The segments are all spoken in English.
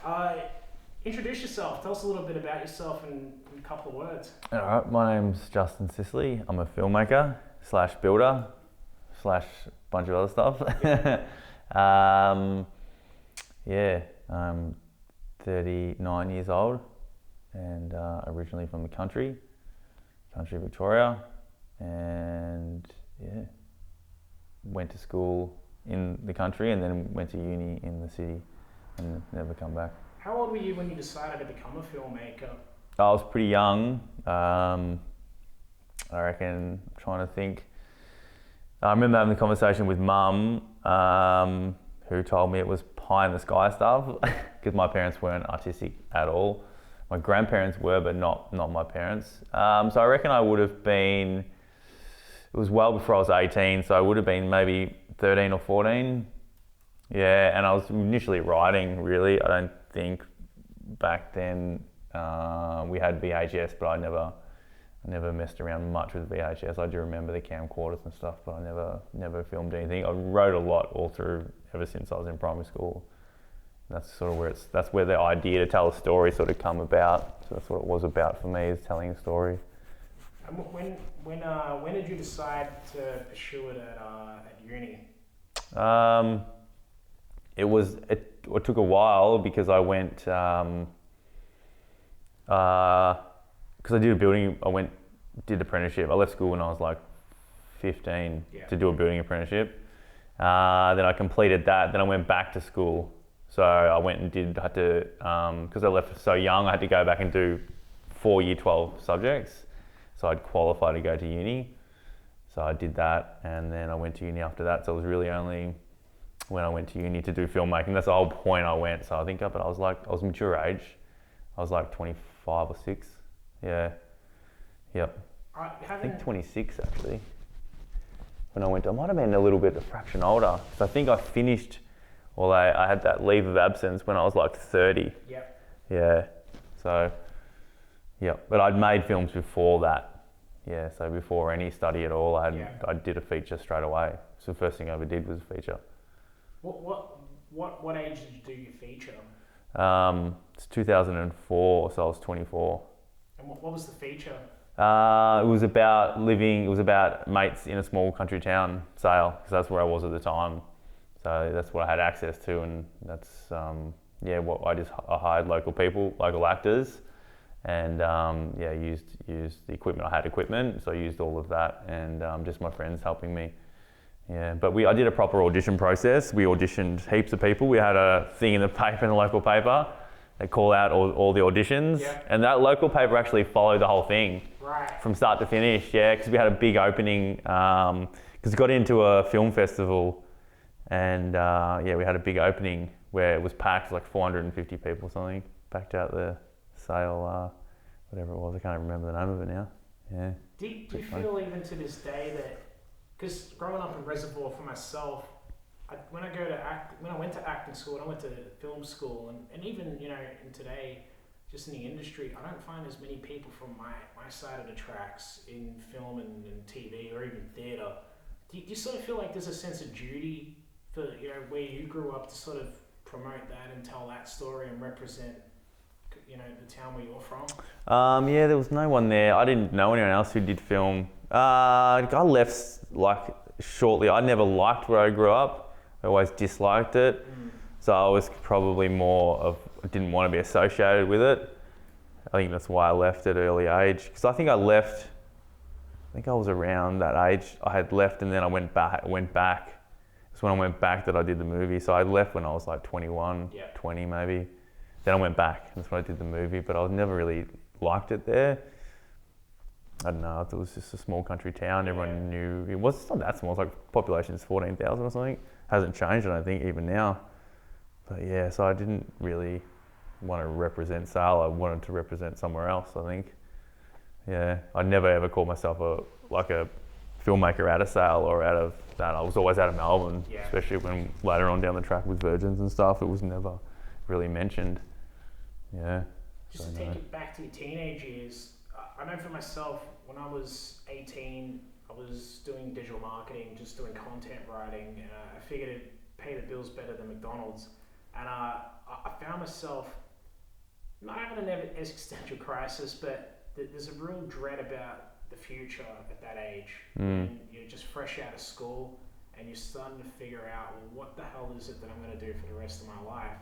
Uh, Introduce yourself. Tell us a little bit about yourself in a couple of words. All right, my name's Justin Sisely. I'm a filmmaker slash builder slash bunch of other stuff. um, yeah, I'm 39 years old and originally from the country Victoria, and yeah, went to school in the country and then went to uni in the city and never come back. How old were you when you decided to become a filmmaker? I was pretty young. I reckon, I'm trying to think. I remember having the conversation with mum, who told me it was pie in the sky stuff, because my parents weren't artistic at all. My grandparents were, but not my parents. So I reckon I would have been, it was well before I was 18, so I would have been maybe 13 or 14. Yeah, and I was initially writing, really. I don't think back then we had VHS, but I never messed around much with VHS. I do remember the camcorders and stuff, but I never filmed anything. I wrote a lot all through ever since I was in primary school. That's sort of that's where the idea to tell a story sort of come about. So that's what it was about for me, is telling a story. And when did you decide to pursue it at uni? It took a while because I went because I did did apprenticeship. I left school when I was like 15 to do a building apprenticeship. Then I completed that. Then I went back to school. So I went and because I left so young, I had to go back and do 4 year 12 subjects. So I'd qualify to go to uni. So I did that, and then I went to uni after that. So it was really only when I went to uni to do filmmaking. That's the whole point I went. So I think I was mature age. I was like 25 or 6. Yeah. Yep. I think 26 actually. When I went, I might have been a fraction older. So I think I finished, I had that leave of absence when I was like 30. Yep. Yeah. So, yeah. But I'd made films before that. Yeah. So before any study at all, I did a feature straight away. So the first thing I ever did was a feature. What age did you do your feature? It's 2004, so I was 24. And what was the feature? It was about mates in a small country town, Sale, because that's where I was at the time. So that's what I had access to, and that's I hired local people, local actors, and used the equipment. I had equipment, so I used all of that, and just my friends helping me. Yeah, but I did a proper audition process. We auditioned heaps of people. We had a thing in the paper, in the local paper. They call out all the auditions, and that local paper actually followed the whole thing from start to finish. Yeah, because we had a big opening. Because it got into a film festival, and we had a big opening where it was packed, like 450 people or something, packed out the Sale, whatever it was. I can't remember the name of it now. Yeah. Do you feel even to this day that, because growing up in Reservoir for myself, when I went to acting school and I went to film school, and even in today, just in the industry, I don't find as many people from my side of the tracks in film and TV or even theatre. Do you sort of feel like there's a sense of duty for where you grew up to sort of promote that and tell that story and represent the town where you're from? There was no one there. I didn't know anyone else who did film. I left shortly. I never liked where I grew up. I always disliked it. So I was probably I didn't want to be associated with it. I think that's why I left at an early age. Because I think I was around that age. I had left and then I went back. It's when I went back that I did the movie. So I left when I was like 21, 20 maybe. Then I went back. That's when I did the movie. But I never really liked it there. I don't know, it was just a small country town. Everyone knew. It's not that small. It's like population's 14,000 or something. Hasn't changed, I don't think, even now. But yeah, so I didn't really want to represent Sale. I wanted to represent somewhere else, I think. Yeah, I never ever called myself a filmmaker out of Sale or out of that. I was always out of Melbourne, especially when later on down the track with Virgins and stuff, it was never really mentioned. Yeah. Just to take it back to your teenage years, I know for myself, when I was 18, I was doing digital marketing, just doing content writing. I figured it'd pay the bills better than McDonald's. and I found myself not having an existential crisis, but there's a real dread about the future at that age. And you're just fresh out of school and you're starting to figure out, well, what the hell is it that I'm going to do for the rest of my life?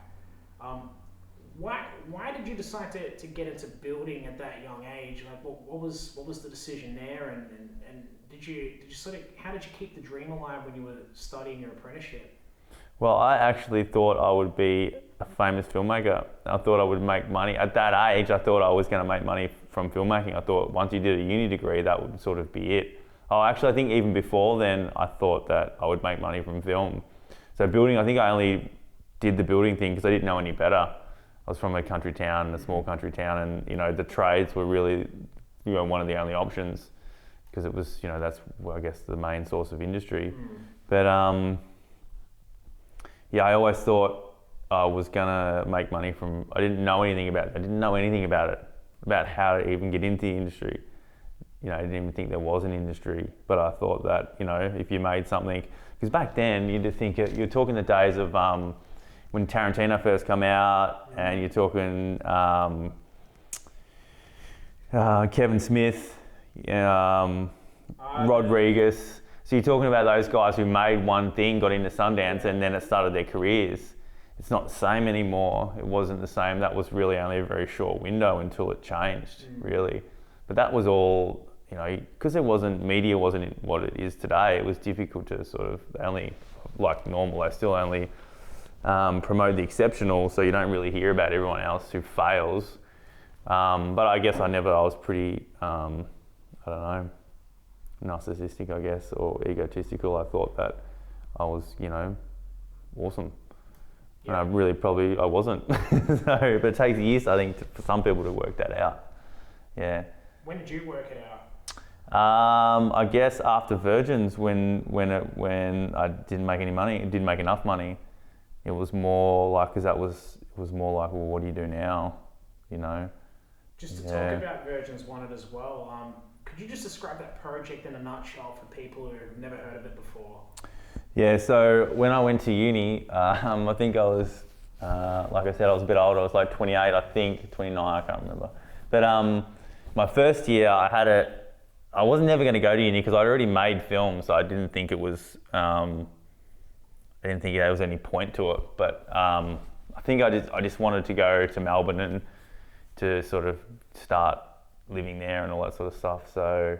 Why did you decide to get into building at that young age? Like, what was the decision there? And did you sort of, how did you keep the dream alive when you were studying your apprenticeship? Well, I actually thought I would be a famous filmmaker. I thought I would make money. At that age, I thought I was going to make money from filmmaking. I thought once you did a uni degree, that would sort of be it. Oh, actually, I think even before then, I thought that I would make money from film. So building, I think I only did the building thing because I didn't know any better. I was from a country town, a small country town, and the trades were really one of the only options because it was that's I guess the main source of industry. But yeah, I always thought I was gonna make money from. I didn't know anything about it. I didn't know anything about it, about how to even get into the industry. I didn't even think there was an industry. But I thought that if you made something, because back then you'd think you're talking the days of when Tarantino first come out, and you're talking Kevin Smith, Rodriguez. So you're talking about those guys who made one thing, got into Sundance, and then it started their careers. It's not the same anymore. It wasn't the same. That was really only a very short window until it changed, really. But that was all, because media wasn't what it is today. It was difficult to sort of, only, like normal, they still only promote the exceptional, so you don't really hear about everyone else who fails. But I guess I was pretty, I don't know, narcissistic, I guess, or egotistical. I thought that I was, awesome. And I really I wasn't. But it takes years, I think, for some people to work that out. Yeah. When did you work it out? I guess after Virgins, when I didn't make any money, didn't make enough money, it was more like, because it was more like, well, what do you do now? Just to talk about Virgins Wanted as well, could you just describe that project in a nutshell for people who have never heard of it before? Yeah, so when I went to uni, I think I was, like I said, I was a bit older. I was like 28, I think, 29, I can't remember. But my first year, I wasn't never going to go to uni because I'd already made films, so I didn't think it was, I didn't think there was any point to it. But I think I just wanted to go to Melbourne and to sort of start living there and all that sort of stuff. So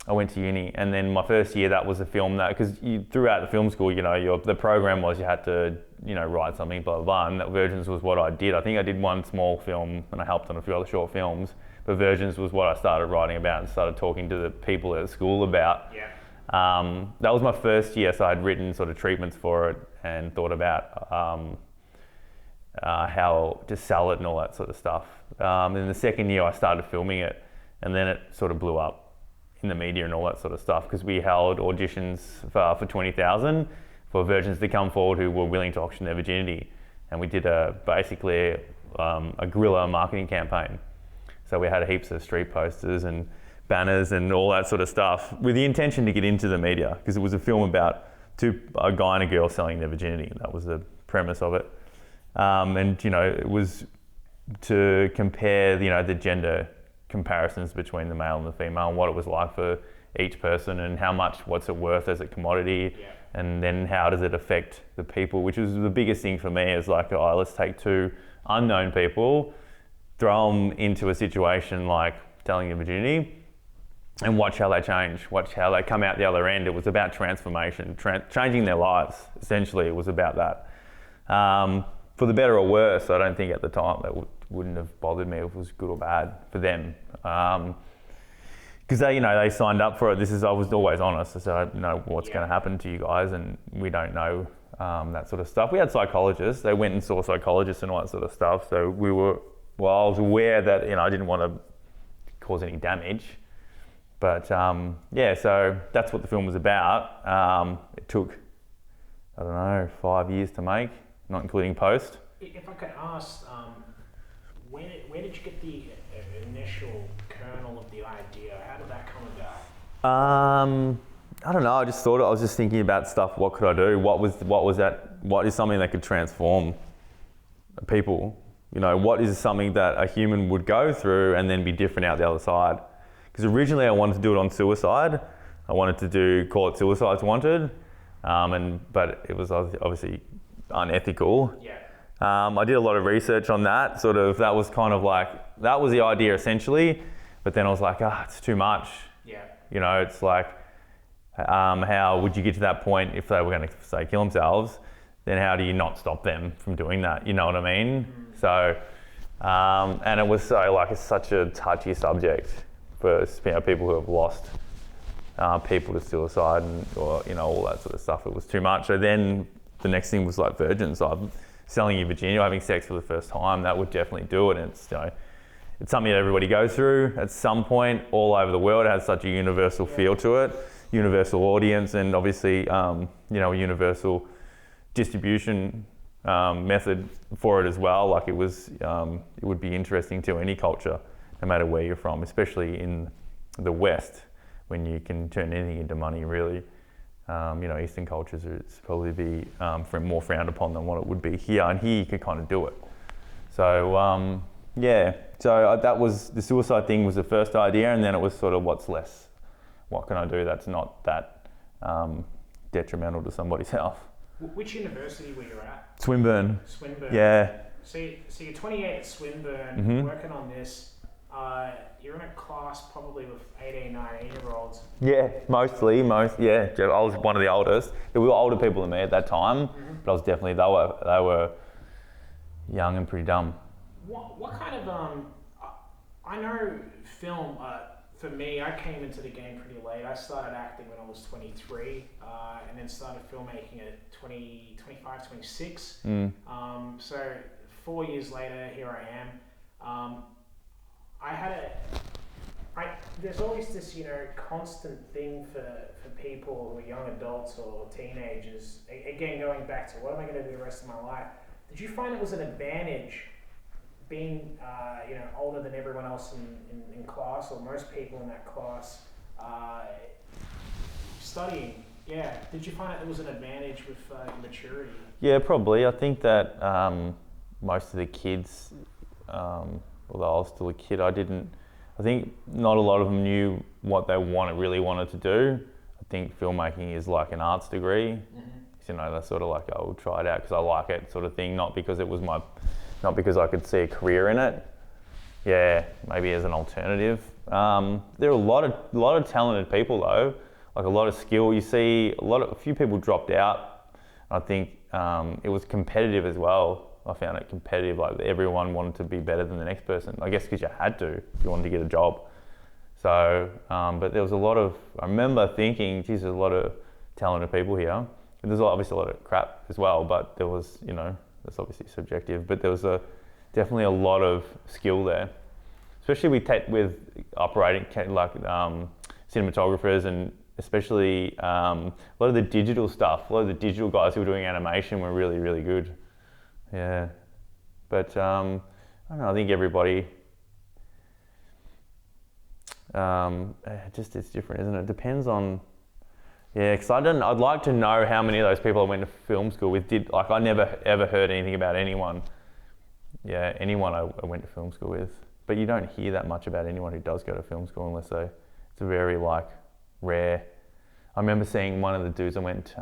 I went to uni, and then my first year, that was a film that, because throughout the film school, the program was you had to, write something, blah, blah, blah, and that Virgins was what I did. I think I did one small film and I helped on a few other short films, but Virgins was what I started writing about and started talking to the people at school about. Yeah. That was my first year, so I'd written sort of treatments for it and thought about how to sell it and all that sort of stuff. In the second year, I started filming it, and then it sort of blew up in the media and all that sort of stuff, because we held auditions for 20,000 for virgins to come forward who were willing to auction their virginity, and we did basically a guerrilla marketing campaign. So we had heaps of street posters and banners and all that sort of stuff with the intention to get into the media, because it was a film about a guy and a girl selling their virginity. That was the premise of it. And it was to compare the gender comparisons between the male and the female, and what it was like for each person, and what's it worth as a commodity, and then how does it affect the people, which was the biggest thing for me. Is like, let's take two unknown people, throw them into a situation like selling their virginity, and watch how they change, watch how they come out the other end. It was about transformation, changing their lives. Essentially, it was about that. For the better or worse. I don't think at the time that wouldn't have bothered me if it was good or bad for them. Because they signed up for it. I was always honest. I said, I don't know what's going to happen to you guys, and we don't know that sort of stuff. We had psychologists. They went and saw psychologists and all that sort of stuff. So I was aware that I didn't want to cause any damage. But so that's what the film was about. It took, 5 years to make, not including post. If I could ask, where did you get the initial kernel of the idea? How did that come about? I don't know. I was just thinking about stuff. What could I do? What was that what is something that could transform people? You know, what is something that a human would go through and then be different out the other side? Because originally I wanted to do it on suicide. I wanted to call it Suicides Wanted, but it was obviously unethical. Yeah. I did a lot of research on that. That was kind of like, that was the idea essentially. But then I was like, it's too much. Yeah. You know, it's like, how would you get to that point if they were going to say kill themselves? Then how do you not stop them from doing that? You know what I mean? So, and it was it's such a touchy subject for people who have lost people to suicide and or all that sort of stuff. It was too much. So then the next thing was like virgins. So I'm selling your virginity, having sex for the first time. That would definitely do it. And it's something that everybody goes through at some point all over the world. It has such a universal feel to it, universal audience, and obviously a universal distribution method for it as well. Like it would be interesting to any culture, no matter where you're from, especially in the West, when you can turn anything into money, really. Eastern cultures it's probably be more frowned upon than what it would be here, and here you can kind of do it. So that was the suicide thing was the first idea, and then it was sort of what can I do that's not that detrimental to somebody's health. Which university were you at? Swinburne. Swinburne. Yeah. So you're 28 at Swinburne, working on this. You're in a class probably with 18, 19-year-olds. Yeah, mostly. I was one of the oldest. There were older people than me at that time, but I was definitely, they were young and pretty dumb. What kind of, I know film, for me, I came into the game pretty late. I started acting when I was 23, and then started filmmaking at 25, 26. So 4 years later, here I am. There's always this, constant thing for people who are young adults or teenagers. Again, going back to what am I going to do the rest of my life? Did you find it was an advantage being, older than everyone else in class, or most people in that class, studying? Yeah. Did you find it was an advantage with maturity? Yeah, probably. I think that most of the kids, although I was still a kid, I think not a lot of them knew what they really wanted to do. I think filmmaking is like an arts degree. That's sort of like, I will try it out because I like it sort of thing, not because I could see a career in it. Yeah, maybe as an alternative. There are a lot of talented people though, like a lot of skill. You see a few people dropped out. I think it was competitive as well. I found it competitive, like everyone wanted to be better than the next person. I guess because you had to if you wanted to get a job. So, but there was I remember thinking, geez, there's a lot of talented people here. And there's obviously a lot of crap as well, but there was, that's obviously subjective, but there was definitely a lot of skill there. Especially with operating, like cinematographers, and especially a lot of the digital stuff. A lot of the digital guys who were doing animation were really, really good. Yeah, but I don't know. I think everybody, it's different, isn't it? It depends on. Yeah, because I'd like to know how many of those people I went to film school with I never ever heard anything about anyone. Yeah, anyone I went to film school with, but you don't hear that much about anyone who does go to film school unless it's a very rare. I remember seeing one of the dudes I went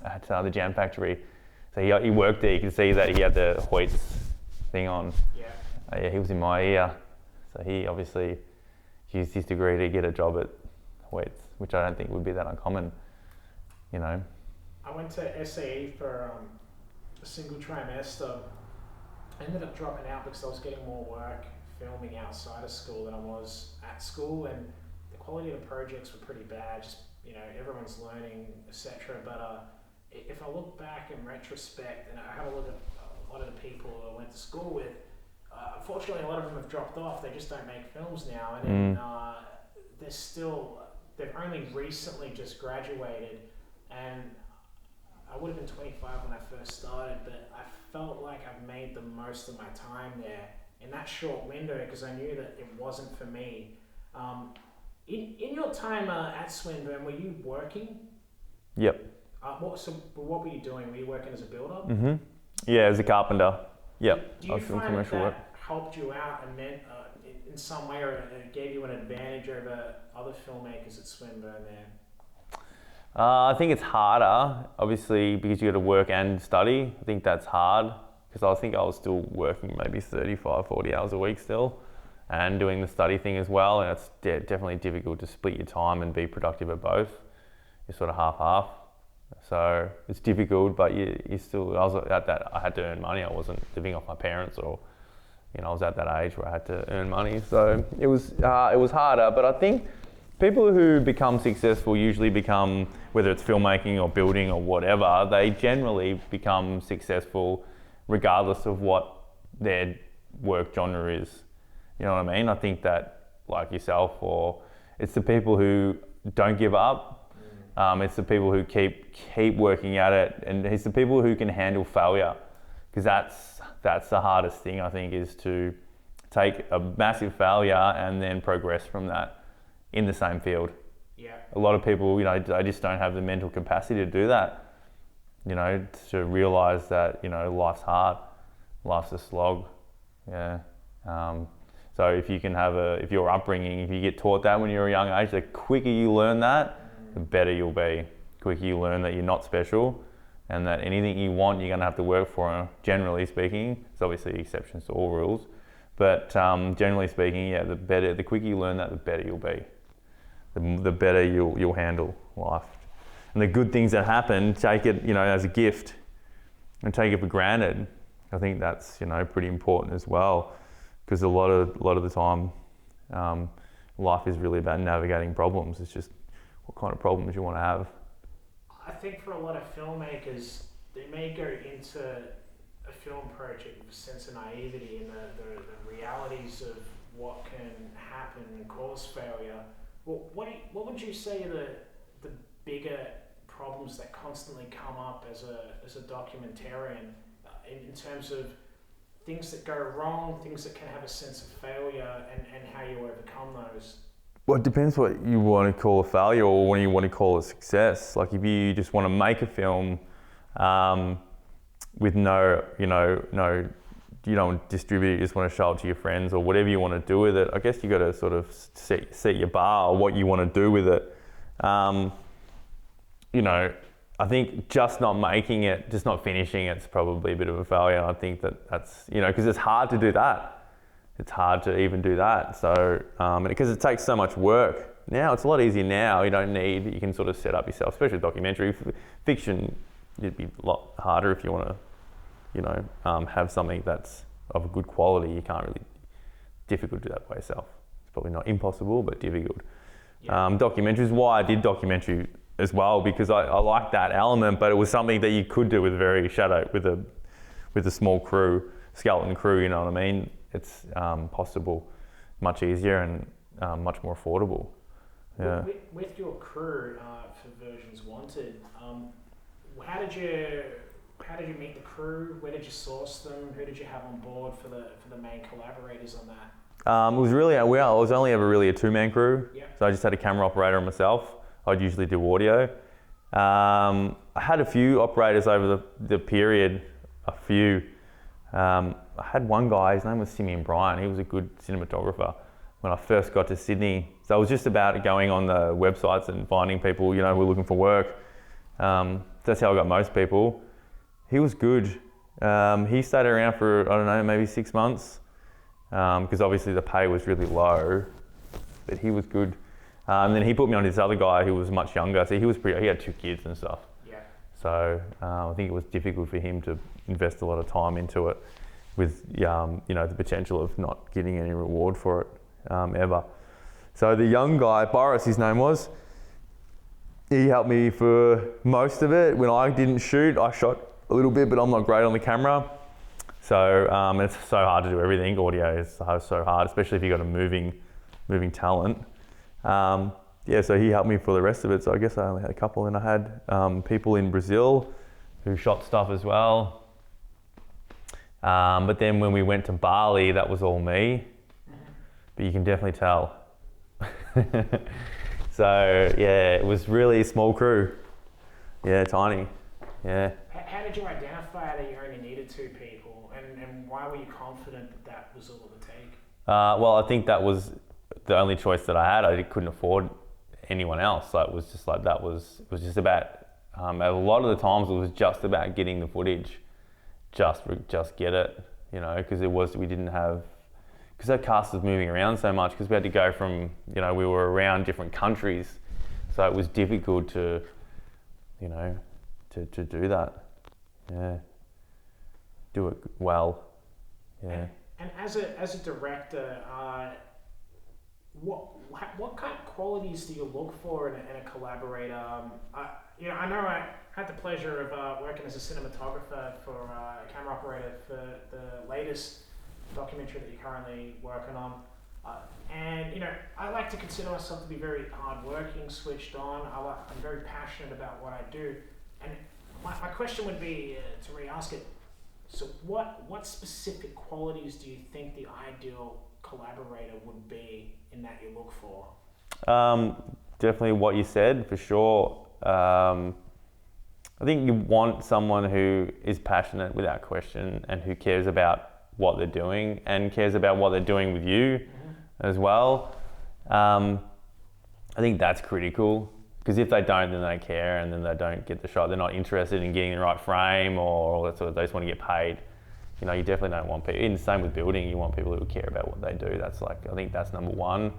at the Jam Factory. So he worked there. You could see that he had the Hoyts thing on. Yeah. He was in my ear. So he obviously used his degree to get a job at Hoyts, which I don't think would be that uncommon, I went to SAE for a single trimester. I ended up dropping out because I was getting more work filming outside of school than I was at school, and the quality of the projects were pretty bad. Just, everyone's learning, etc. But if I look back in retrospect and I have a look at a lot of the people I went to school with, unfortunately a lot of them have dropped off. They just don't make films now, and they've only recently just graduated, and I would have been 25 when I first started, but I felt like I've made the most of my time there in that short window because I knew that it wasn't for me. In your time at Swinburne, were you working? Yep. What were you doing? Were you working as a builder? Mm-hmm. Yeah, as a carpenter. Yep. Do you find that helped you out and meant in some way, or it gave you an advantage over other filmmakers at Swinburne there? I think it's harder, obviously, because you got to work and study. I think that's hard because I think I was still working maybe 35, 40 hours a week still and doing the study thing as well. And it's definitely difficult to split your time and be productive at both. You're sort of half-half. So it's difficult, but you still, I was at that, I had to earn money. I wasn't living off my parents or, I was at that age where I had to earn money. So it was harder, but I think people who become successful usually become, whether it's filmmaking or building or whatever, they generally become successful regardless of what their work genre is. You know what I mean? I think that, like yourself, or it's the people who don't give up. It's the people who keep working at it, and it's the people who can handle failure, because that's the hardest thing, I think, is to take a massive failure and then progress from that in the same field. Yeah. A lot of people, they just don't have the mental capacity to do that, to realise that, life's hard, life's a slog. Yeah. So if you can if your upbringing, if you get taught that when you're a young age, the quicker you learn that, the better you'll be. The quicker you learn that you're not special and that anything you want, you're going to have to work for, generally speaking. There's obviously exceptions to all rules. But generally speaking, yeah, the quicker you learn that, the better you'll be. The better you'll handle life. And the good things that happen, take it, as a gift and take it for granted. I think that's, pretty important as well, because a lot of the time, life is really about navigating problems. It's just what kind of problems you want to have. I think for a lot of filmmakers, they may go into a film project with a sense of naivety and the realities of what can happen and cause failure. Well, what would you say are the bigger problems that constantly come up as a documentarian in terms of things that go wrong, things that can have a sense of failure, and how you overcome those? Well, it depends what you want to call a failure or what you want to call a success. Like if you just want to make a film with no, you don't distribute it, you just want to show it to your friends or whatever you want to do with it, I guess you got to sort of set your bar or what you want to do with it. I think just not making it, just not finishing it's probably a bit of a failure. I think that's, because it's hard to do that. It's hard to even do that. So, because it takes so much work. Now, it's a lot easier now. You can sort of set up yourself, especially documentary. Fiction, it'd be a lot harder if you want to, have something that's of a good quality. You can't really, difficult to do that by yourself. It's probably not impossible, but difficult. Yeah. Documentaries, why I did documentary as well, because I like that element, but it was something that you could do with with a small crew, skeleton crew, you know what I mean? It's possible, much easier and much more affordable. Yeah. With your crew for Versions Wanted, how did you meet the crew? Where did you source them? Who did you have on board for the main collaborators on that? It was really, I was only ever really a two-man crew. Yeah. So I just had a camera operator and myself. I'd usually do audio. I had a few operators over the period, a few. I had one guy, his name was Simeon Bryan. He was a good cinematographer when I first got to Sydney. So I was just about going on the websites and finding people, who were looking for work. That's how I got most people. He was good. He stayed around for, I don't know, maybe 6 months, because obviously the pay was really low, but he was good. And then he put me on this other guy who was much younger. So he had 2 kids and stuff. Yeah. So I think it was difficult for him to invest a lot of time into it with, the potential of not getting any reward for it ever. So the young guy, Boris, his name was, he helped me for most of it. When I didn't shoot, I shot a little bit, but I'm not great on the camera. So it's so hard to do everything. Audio is so hard, especially if you've got a moving talent. So he helped me for the rest of it. So I guess I only had a couple, and I had people in Brazil who shot stuff as well. But then when we went to Bali, that was all me. But you can definitely tell. So yeah, it was really a small crew. Yeah, tiny. Yeah. How did you identify that you only needed 2 people, and why were you confident that that was all it would take? Well, I think that was the only choice that I had. I couldn't afford anyone else. Like, it was just like it was just about. A lot of the times it was just about getting the footage, just get it, because we didn't have, because that cast was moving around so much, because we had to go from, we were around different countries, so it was difficult to, to do that. Yeah. Do it well. Yeah. And as a director, what kind of qualities do you look for in a collaborator? I know I had the pleasure of working as a cinematographer for a camera operator for the latest documentary that you're currently working on. And I like to consider myself to be very hardworking, switched on. I'm very passionate about what I do. And my question would be, to re-ask it, so what specific qualities do you think the ideal collaborator would be in that you look for? Definitely what you said, for sure. I think you want someone who is passionate without question, and who cares about what they're doing and cares about what they're doing with you as well. I think that's critical, because if they don't, then they care, and then they don't get the shot. They're not interested in getting the right frame or all that sort of. They just want to get paid. You definitely don't want people. In the same with building, you want people who care about what they do. I think that's number one.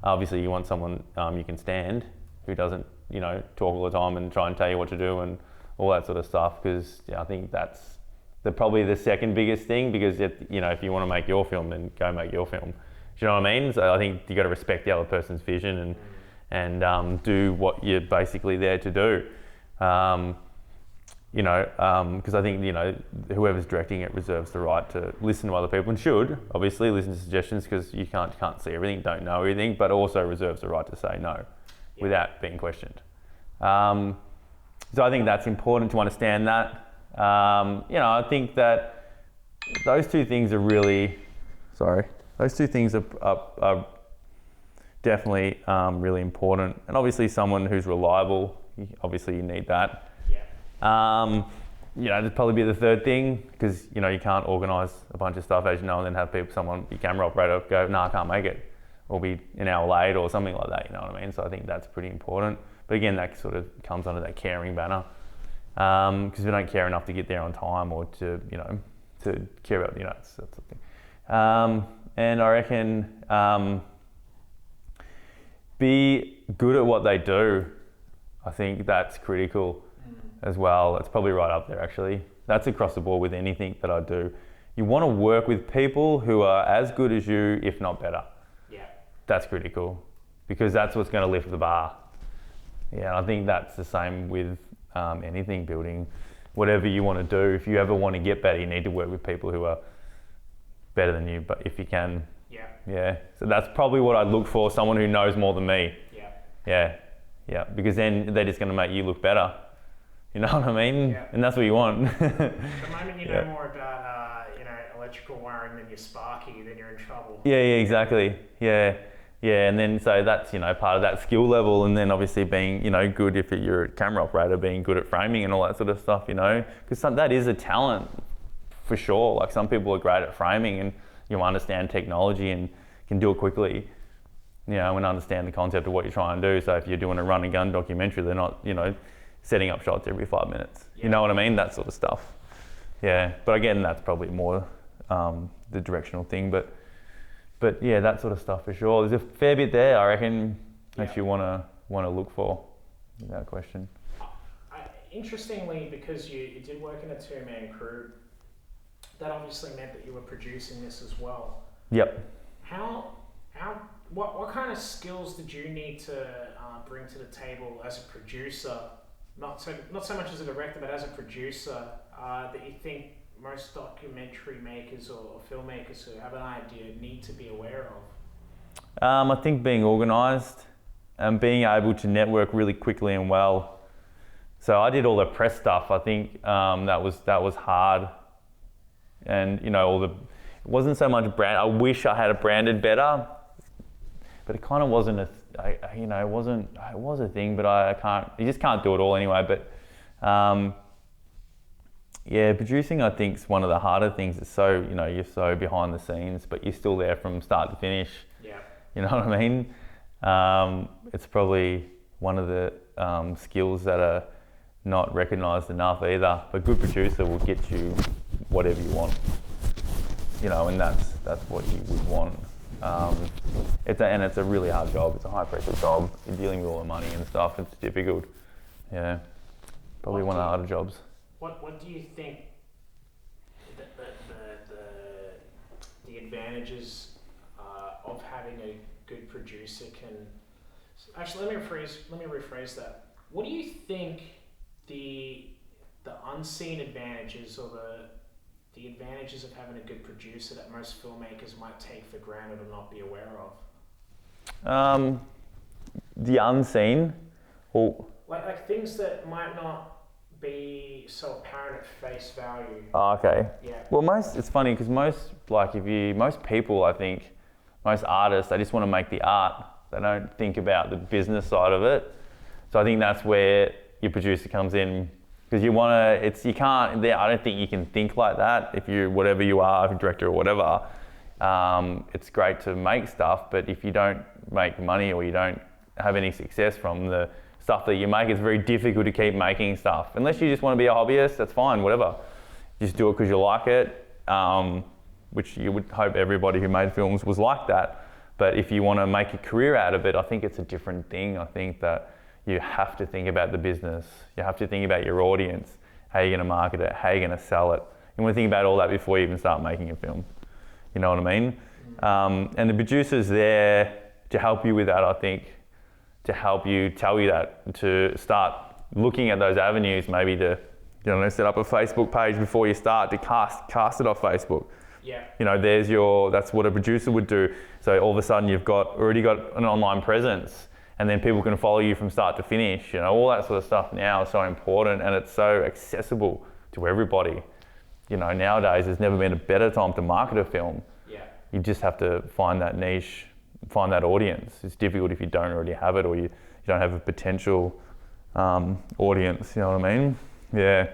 Obviously, you want someone you can stand, who doesn't, talk all the time and try and tell you what to do and all that sort of stuff. Because I think that's probably the second biggest thing. Because if you want to make your film, then go make your film. Do you know what I mean? So I think you got to respect the other person's vision and do what you're basically there to do. Because I think, whoever's directing it reserves the right to listen to other people, and should obviously listen to suggestions, because you can't see everything, don't know everything, but also reserves the right to say no without being questioned. So I think that's important to understand that. I think that those two things are really, those two things are definitely really important. And obviously someone who's reliable, obviously you need that. That'd probably be the third thing, because you can't organise a bunch of stuff, as you know, and then have your camera operator go, no, I can't make it, or be an hour late or something like that. You know what I mean? So I think that's pretty important. But again, that sort of comes under that caring banner, because we don't care enough to get there on time, or to care about that sort of thing. And I reckon be good at what they do. I think that's critical as well. That's probably right up there, actually. That's across the board with anything that I do. You want to work with people who are as good as you, if not better. Yeah. That's critical, because that's what's going to lift the bar. Yeah, I think that's the same with anything, building, whatever you want to do. If you ever want to get better, you need to work with people who are better than you, but if you can. Yeah. So that's probably what I'd look for, someone who knows more than me. Yeah, because then they're just going to make you look better. You know what I mean? Yeah. And that's what you want. The moment you know more about electrical wiring than your Sparky, then you're in trouble. Yeah, exactly. Yeah, and then so that's part of that skill level, and then obviously being good, if you're a camera operator, being good at framing and all that sort of stuff. Because that is a talent for sure. Like, some people are great at framing and understand technology and can do it quickly. And understand the concept of what you're trying to do. So if you're doing a run and gun documentary, they're not setting up shots every 5 minutes. You know what I mean? That sort of stuff. Yeah, but again, that's probably more the directional thing. But yeah, that sort of stuff for sure. There's a fair bit there, I reckon, that you want to look for, without question. Interestingly, because you did work in a 2-man crew, that obviously meant that you were producing this as well. Yep. What kind of skills did you need to bring to the table as a producer? Not so much as a director, but as a producer, that you think most documentary makers or filmmakers who have an idea need to be aware of? I think being organised and being able to network really quickly and well. So I did all the press stuff. I think that was hard, and it wasn't so much brand. I wish I had branded better, but it kind of wasn't it was a thing, but I can't. You just can't do it all anyway. But Yeah, producing I think is one of the harder things. It's so, you're so behind the scenes, but you're still there from start to finish. Yeah. You know what I mean? It's probably one of the skills that are not recognised enough either. But a good producer will get you whatever you want. And that's what you would want. It's a really hard job. It's a high pressure job. You're dealing with all the money and stuff. It's difficult. Yeah, probably one of the harder jobs. What do you think the advantages of having a good producer can? Actually, let me rephrase that. What do you think the unseen advantages or the advantages of having a good producer that most filmmakers might take for granted or not be aware of? The unseen, well, like things that might not be so apparent at face value. Oh, okay. Yeah. Well, it's funny because most people, I think, most artists, they just want to make the art. They don't think about the business side of it. So I think that's where your producer comes in, because I don't think you can think like that if you're whatever you are, if you're a director or whatever. It's great to make stuff, but if you don't make money or you don't have any success from the stuff that you make, it's very difficult to keep making stuff. Unless you just want to be a hobbyist, that's fine, whatever. Just do it because you like it, which you would hope everybody who made films was like that. But if you want to make a career out of it, I think it's a different thing. I think that you have to think about the business. You have to think about your audience, how you're going to market it, how you're going to sell it. You want to think about all that before you even start making a film. You know what I mean? And the producer's there to help you with that, I think, to help you, tell you that, to start looking at those avenues, maybe to, set up a Facebook page before you start, to cast it off Facebook. Yeah. That's what a producer would do. So all of a sudden you've already got an online presence, and then people can follow you from start to finish. All that sort of stuff now is so important, and it's so accessible to everybody. Nowadays there's never been a better time to market a film. Yeah. You just have to find that niche, find that audience. It's difficult if you don't already have it, or you don't have a potential audience. You know what I mean? Yeah.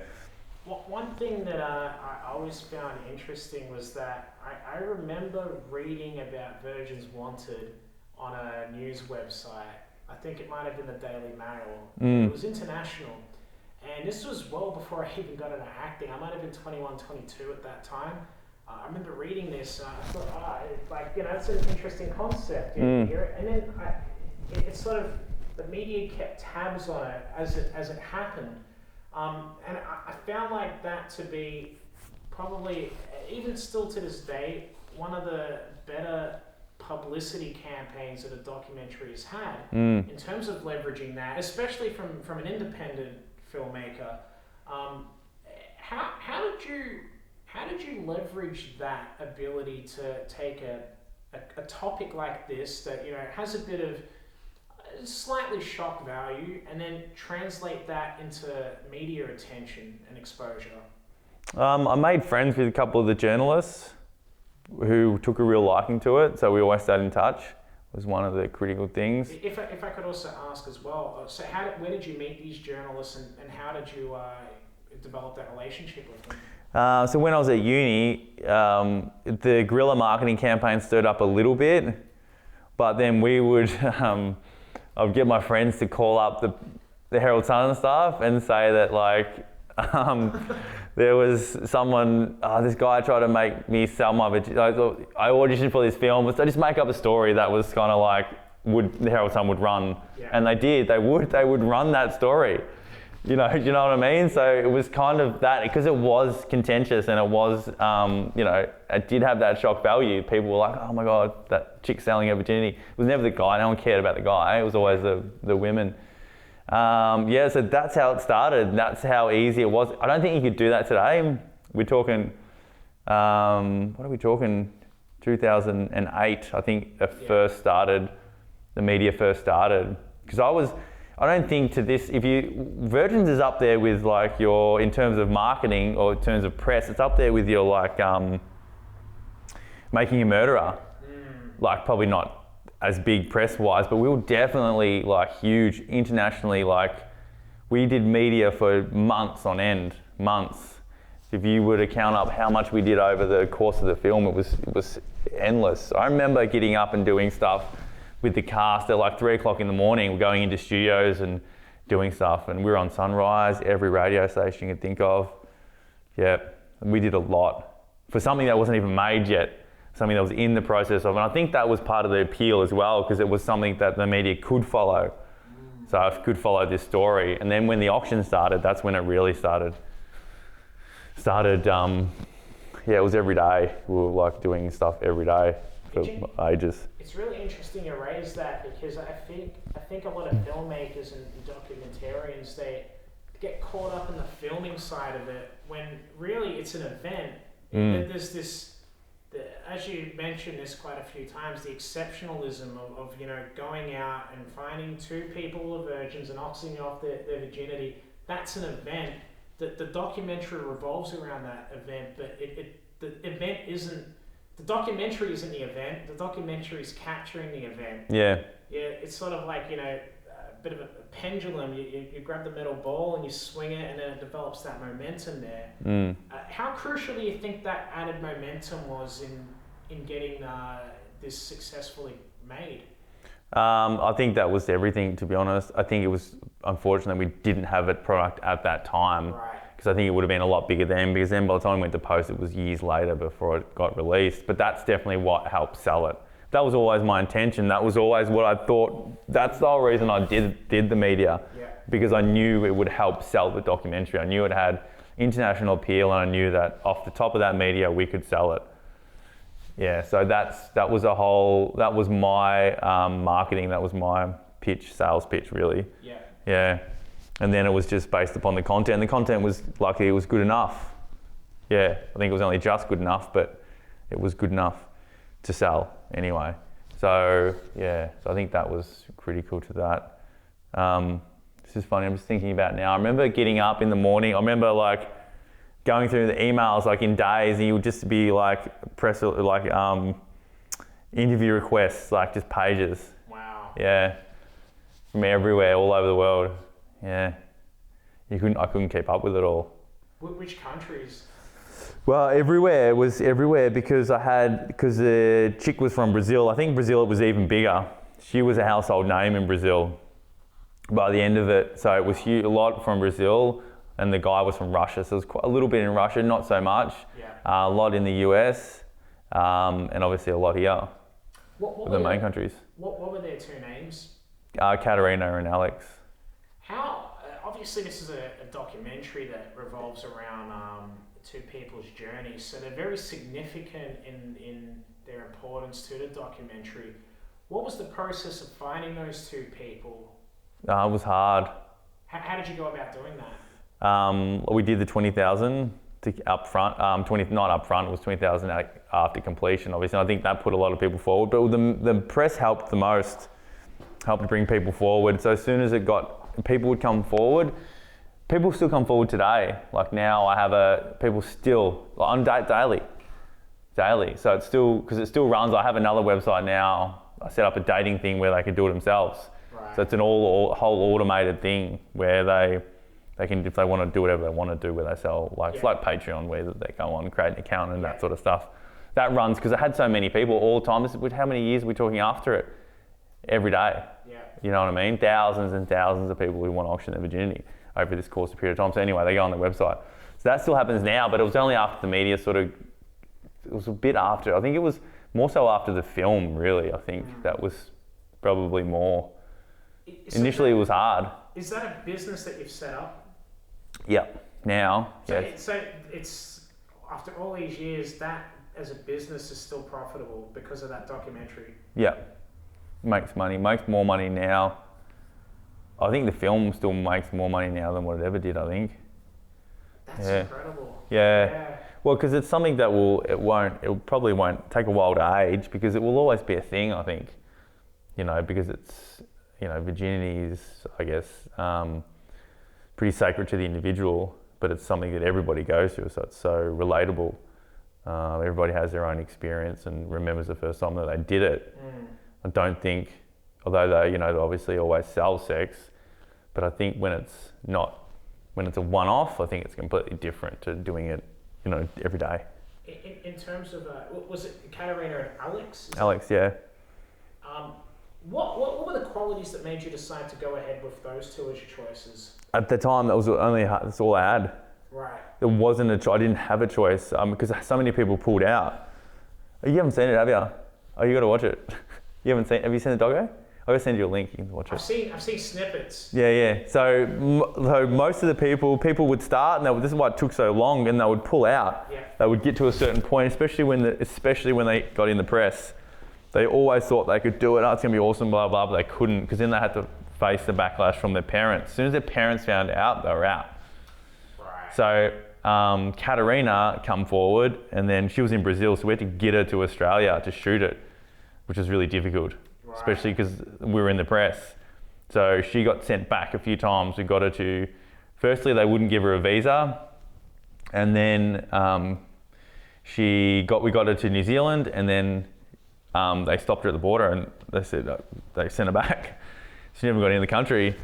One thing that I always found interesting was that I remember reading about Virgin's Wanted on a news website. I think it might have been the Daily Mail. It was international. And this was well before I even got into acting. I might have been 21, 22 at that time. I remember reading this and I thought, it's an interesting concept. And then it's sort of, the media kept tabs on it as it happened. And I found like that to be probably, even still to this day, one of the better publicity campaigns that a documentary has had in terms of leveraging that, especially from an independent filmmaker. How did you leverage that ability to take a topic like this that has a bit of slightly shock value and then translate that into media attention and exposure? I made friends with a couple of the journalists who took a real liking to it, so we always stayed in touch. Was one of the critical things. If I could also ask as well, so where did you meet these journalists and how did you develop that relationship with them? So when I was at uni, the guerrilla marketing campaign stirred up a little bit, but then we would, I'd get my friends to call up the Herald Sun and stuff and say that there was someone, this guy tried to make me sell my virginity. I auditioned for this film, so I just make up a story that was kind of like, the Herald Sun would run. Yeah. And they did, they would run that story. Do you know what I mean? So it was kind of that, because it was contentious and it was, it did have that shock value. People were like, oh my God, that chick selling her virginity. It was never the guy, no one cared about the guy, it was always the women. So that's how it started. That's how easy it was. I don't think you could do that today. We're talking, what are we talking? 2008, I think the media first started. Because I don't think Virgins is up there with in terms of marketing or in terms of press, it's up there with your Making a Murderer. Probably not as big press-wise, but we were definitely huge internationally. we did media for months on end, months. If you were to count up how much we did over the course of the film, it was endless. I remember getting up and doing stuff with the cast at like 3 o'clock in the morning. We're going into studios and doing stuff, and we were on Sunrise, every radio station you could think of. Yeah, we did a lot for something that wasn't even made yet, something that was in the process of, and I think that was part of the appeal as well, because it was something that the media could follow. So I could follow this story, and then when the auction started, that's when it really started. Yeah, it was every day. We were like doing stuff every day for ages. It's really interesting you raise that, because I think a lot of filmmakers and documentarians, they get caught up in the filming side of it when really it's an event. There's this, as you mentioned this quite a few times, the exceptionalism of going out and finding 2 people who are virgins and auctioning off their virginity. That's an event. The documentary revolves around that event, but the documentary isn't the event. The documentary is capturing the event. Yeah. Yeah, it's sort of like, a bit of a pendulum. You grab the metal ball and you swing it, and then it develops that momentum there. How crucial do you think that added momentum was in getting this successfully made? I think that was everything, to be honest. I think it was unfortunate we didn't have a product at that time, because I think it would have been a lot bigger then, because then by the time we went to post, it was years later before it got released. But that's definitely what helped sell it. That was always my intention. That was always what I thought. That's the whole reason I did the media, because I knew it would help sell the documentary. I knew it had international appeal, and I knew that off the top of that media, we could sell it. Yeah, so that was my marketing, that was my sales pitch really. Yeah. And then it was just based upon the content. The content was, luckily, it was good enough. Yeah, I think it was only just good enough, but it was good enough to sell anyway. So yeah, so I think that was critical to that. This is funny, I'm just thinking about now. I remember getting up in the morning, I remember like going through the emails like in days, and you would just be like interview requests, like just pages. Wow. Yeah, from everywhere, all over the world. Yeah, I couldn't keep up with it all. Which countries? Well, everywhere. It was everywhere, because the chick was from Brazil. I think Brazil, it was even bigger. She was a household name in Brazil by the end of it. So it was huge, a lot from Brazil, and the guy was from Russia. So it was quite a little bit in Russia, not so much. A lot in the US, and obviously a lot here. What the main countries. What were their 2 names? Katerina and Alex. How, obviously this is a documentary that revolves around 2 people's journeys, so they're very significant in their importance to the documentary. What was the process of finding those 2 people? It was hard. How did you go about doing that? We did the 20,000 up front, not up front, it was 20,000 after completion, obviously. I think that put a lot of people forward, but the press helped the most, helped bring people forward. So as soon as people would come forward, people still come forward today. Like now I have people still, on daily. So it's still, because it still runs. I have another website now. I set up a dating thing where they can do it themselves. Right. So it's an whole automated thing where they can, if they want to do whatever they want to do, where they sell, it's like Patreon, where they go on, create an account and that sort of stuff. That runs, because it had so many people all the time. How many years are we talking after it? Every day. Yeah. You know what I mean? Thousands and thousands of people who want to auction their virginity over this course of period of time. So anyway, they go on their website. So that still happens now, but it was only after the media it was a bit after. I think it was more so after the film, really. I think that was probably more. Initially, it was hard. Is that a business that you've set up? Yeah. Now, so it's after all these years, that as a business is still profitable because of that documentary. Yeah. Makes more money now. I think the film still makes more money now than what it ever did, I think. That's incredible. Yeah. Well, because it's something that it probably won't take a while to age, because it will always be a thing, I think. Because it's, virginity is, I guess, pretty sacred to the individual, but it's something that everybody goes through, so it's so relatable. Everybody has their own experience and remembers the first time that they did it. I don't think, although they, obviously always sell sex, but But I think when it's a one-off, I think it's completely different to doing it, every day. In terms of, was it Katarina and Alex? Alex, yeah. What were the qualities that made you decide to go ahead with those two as your choices? At the time, that's all I had. Right. There wasn't I didn't have a choice because so many people pulled out. You haven't seen it, have you? Oh, you got to watch it. You haven't seen? Have you seen the doggo? I'll send you a link. You can watch it. I've seen snippets. Yeah. So most of the people would start, and this is why it took so long, and they would pull out. Yeah. They would get to a certain point, especially when they got in the press. They always thought they could do it. Oh, it's gonna be awesome, blah blah, but they couldn't because then they had to face the backlash from their parents. As soon as their parents found out, they were out. Right. So Katarina come forward, and then she was in Brazil, so we had to get her to Australia to shoot it, which was really difficult, right. Especially because we were in the press. So she got sent back a few times. We got her to, firstly they wouldn't give her a visa, and then we got her to New Zealand, and then they stopped her at the border and they said they sent her back. She never got in the country.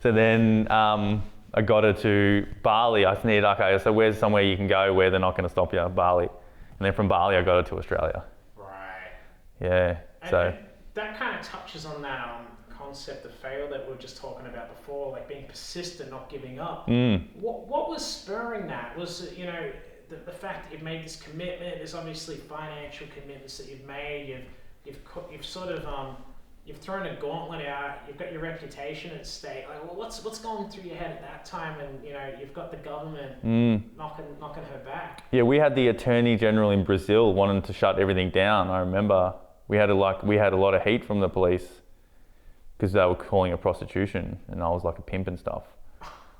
So then I got her to Bali. I said, okay, so where's somewhere you can go where they're not going to stop you? Bali. And then from Bali, I got her to Australia. Right. Yeah. And that kind of touches on that concept of fail that we were just talking about before, like being persistent, not giving up. What was spurring that? Was it, the fact that you've made this commitment? There's obviously financial commitments that you've made. You've sort of you've thrown a gauntlet out. You've got your reputation at stake. Like, well, what's going through your head at that time? And you've got the government knocking her back. Yeah, we had the Attorney General in Brazil wanting to shut everything down. I remember we had a lot of heat from the police because they were calling it prostitution, and I was like a pimp and stuff.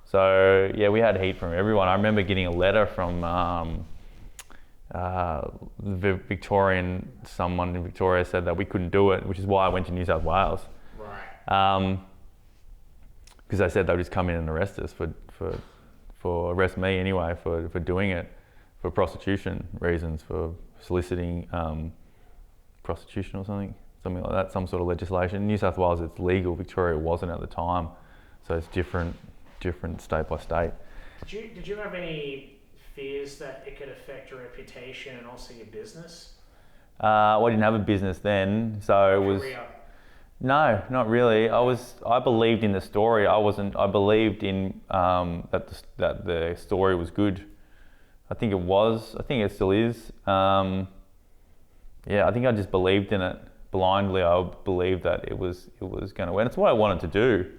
So yeah, we had heat from everyone. I remember getting a letter from the someone in Victoria said that we couldn't do it, which is why I went to New South Wales. Right. Because they said they would just come in and arrest us arrest me anyway for doing it, for prostitution reasons, for soliciting prostitution or something like that, some sort of legislation. New South Wales, it's legal. Victoria wasn't at the time, so it's different state by state. Did you have any fears that it could affect your reputation and also your business? Well, I didn't have a business then, so it was. No, not really. I believed in the story. I believed in that the story was good. I think it was. I think it still is. I think I just believed in it blindly. I believed that it was going to win. It's what I wanted to do.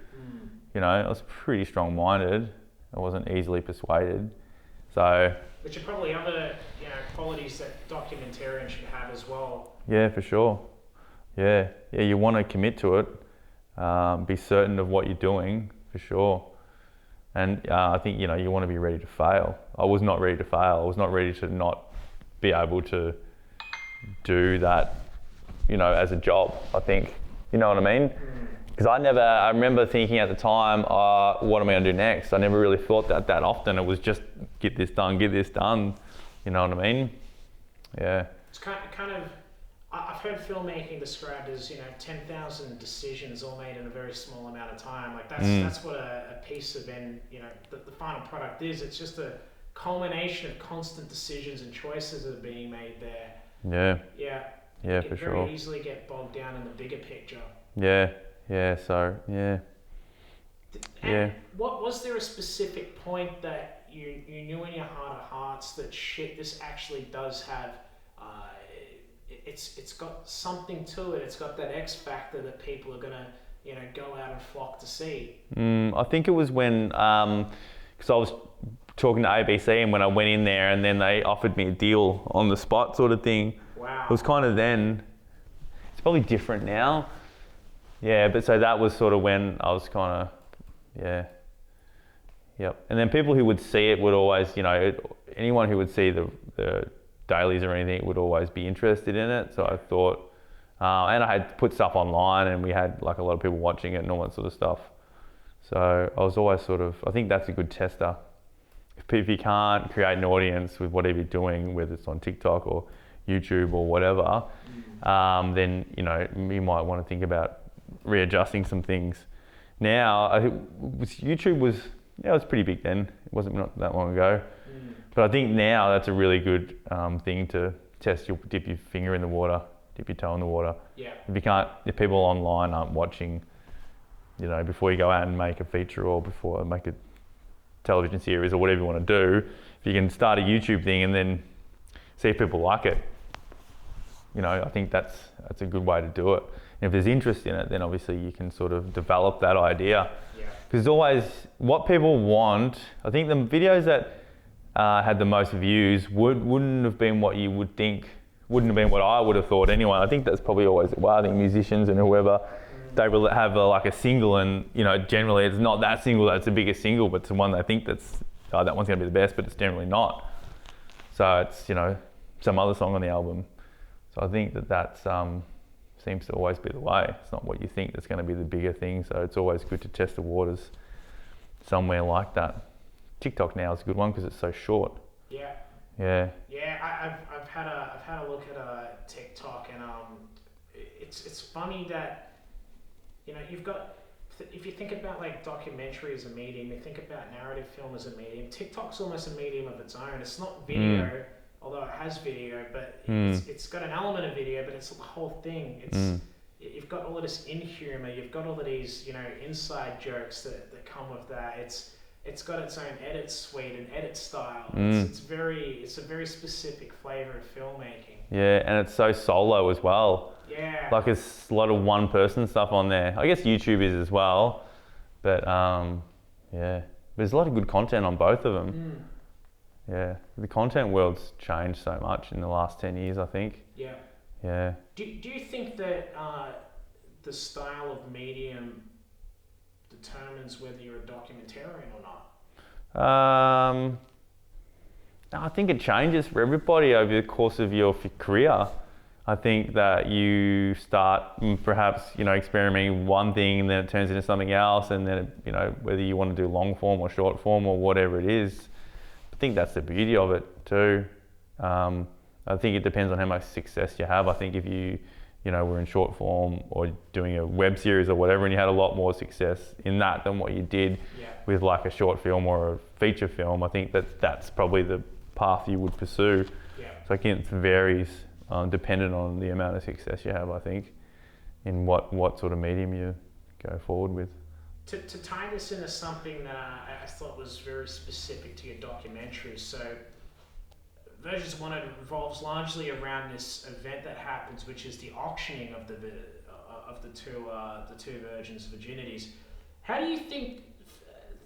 I was pretty strong-minded. I wasn't easily persuaded. So. Which are probably other qualities that documentarians should have as well. Yeah, for sure. Yeah. You want to commit to it. Be certain of what you're doing, for sure. And I think you want to be ready to fail. I was not ready to fail. I was not ready to not be able to do that, as a job. I think, you know what I mean? Because I remember thinking at the time, what am I going to do next? I never really thought that often. It was just get this done. You know what I mean? Yeah. It's kind of, I've heard filmmaking described as 10,000 decisions all made in a very small amount of time. Like that's what a piece of the final product is. It's just a culmination of constant decisions and choices that are being made there. Yeah, for sure. Very easily get bogged down in the bigger picture. And what was there a specific point that you knew in your heart of hearts that this actually does have it's got something to it. It's got that X factor that people are gonna go out and flock to see. I think it was when because I was talking to ABC, and when I went in there and then they offered me a deal on the spot sort of thing. Wow. It was kind of then. It's probably different now. Yeah, but so that was sort of when I was kind of, Yep. And then people who would see it would always, anyone who would see the dailies or anything would always be interested in it. So I thought, and I had put stuff online, and we had like a lot of people watching it and all that sort of stuff. So I was always I think that's a good tester. If you can't create an audience with whatever you're doing, whether it's on TikTok or YouTube or whatever, then you might want to think about readjusting some things. now, I think YouTube was, yeah, it was pretty big then. It wasn't not that long ago. But I think now that's a really good thing to test. You'll dip your finger in the water, dip your toe in the water. Yeah. If people online aren't watching, you know, before you go out and make a feature or before make a television series or whatever you want to do, if you can start a YouTube thing and then see if people like it, you know, I think that's a good way to do it. And if there's interest in it, then obviously you can sort of develop that idea. Yeah. Because always what people want, I think the videos that had the most views wouldn't have been what you would think, wouldn't have been what I would have thought anyway. I think that's probably always, well, I think musicians and whoever, they will have like a single, and you know, generally it's not that single that's the biggest single, but it's the one they think that's, oh, that one's going to be the best, but it's generally not. So it's, you know, some other song on the album. So I think that seems to always be the way. It's not what you think that's going to be the bigger thing. So it's always good to test the waters somewhere like that. TikTok now is a good one because it's so short. Yeah. Yeah. Yeah, I've had a look at TikTok, and it's funny that, you know, you've got, if you think about like documentary as a medium, you think about narrative film as a medium. TikTok's almost a medium of its own. It's not video, although it has video, but it's got an element of video, but it's the whole thing. It's you've got all of this in-humor, you've got all of these, you know, inside jokes that come with that. It's got its own edit suite and edit style. It's a very specific flavour of filmmaking. Yeah, and it's so solo as well. Yeah. Like it's a lot of one person stuff on there. I guess YouTube is as well, but yeah, there's a lot of good content on both of them. Yeah, the content world's changed so much in the last 10 years, I think. Yeah. Yeah. Do you think that the style of medium determines whether you're a documentarian or not? I think it changes for everybody over the course of your career. I think that you start perhaps, you know, experimenting with one thing and then it turns into something else, and then, you know, whether you want to do long form or short form or whatever it is. I think that's the beauty of it too. I think it depends on how much success you have. I think if you know, were in short form or doing a web series or whatever, and you had a lot more success in that than what you did with like a short film or a feature film, I think that's probably the path you would pursue. Yeah. So I think it varies dependent on the amount of success you have, I think, in what sort of medium you go forward with. To tie this into something that I thought was very specific to your documentary, so Versions 1 revolves largely around this event that happens, which is the auctioning of the two virgins' virginities. How do you think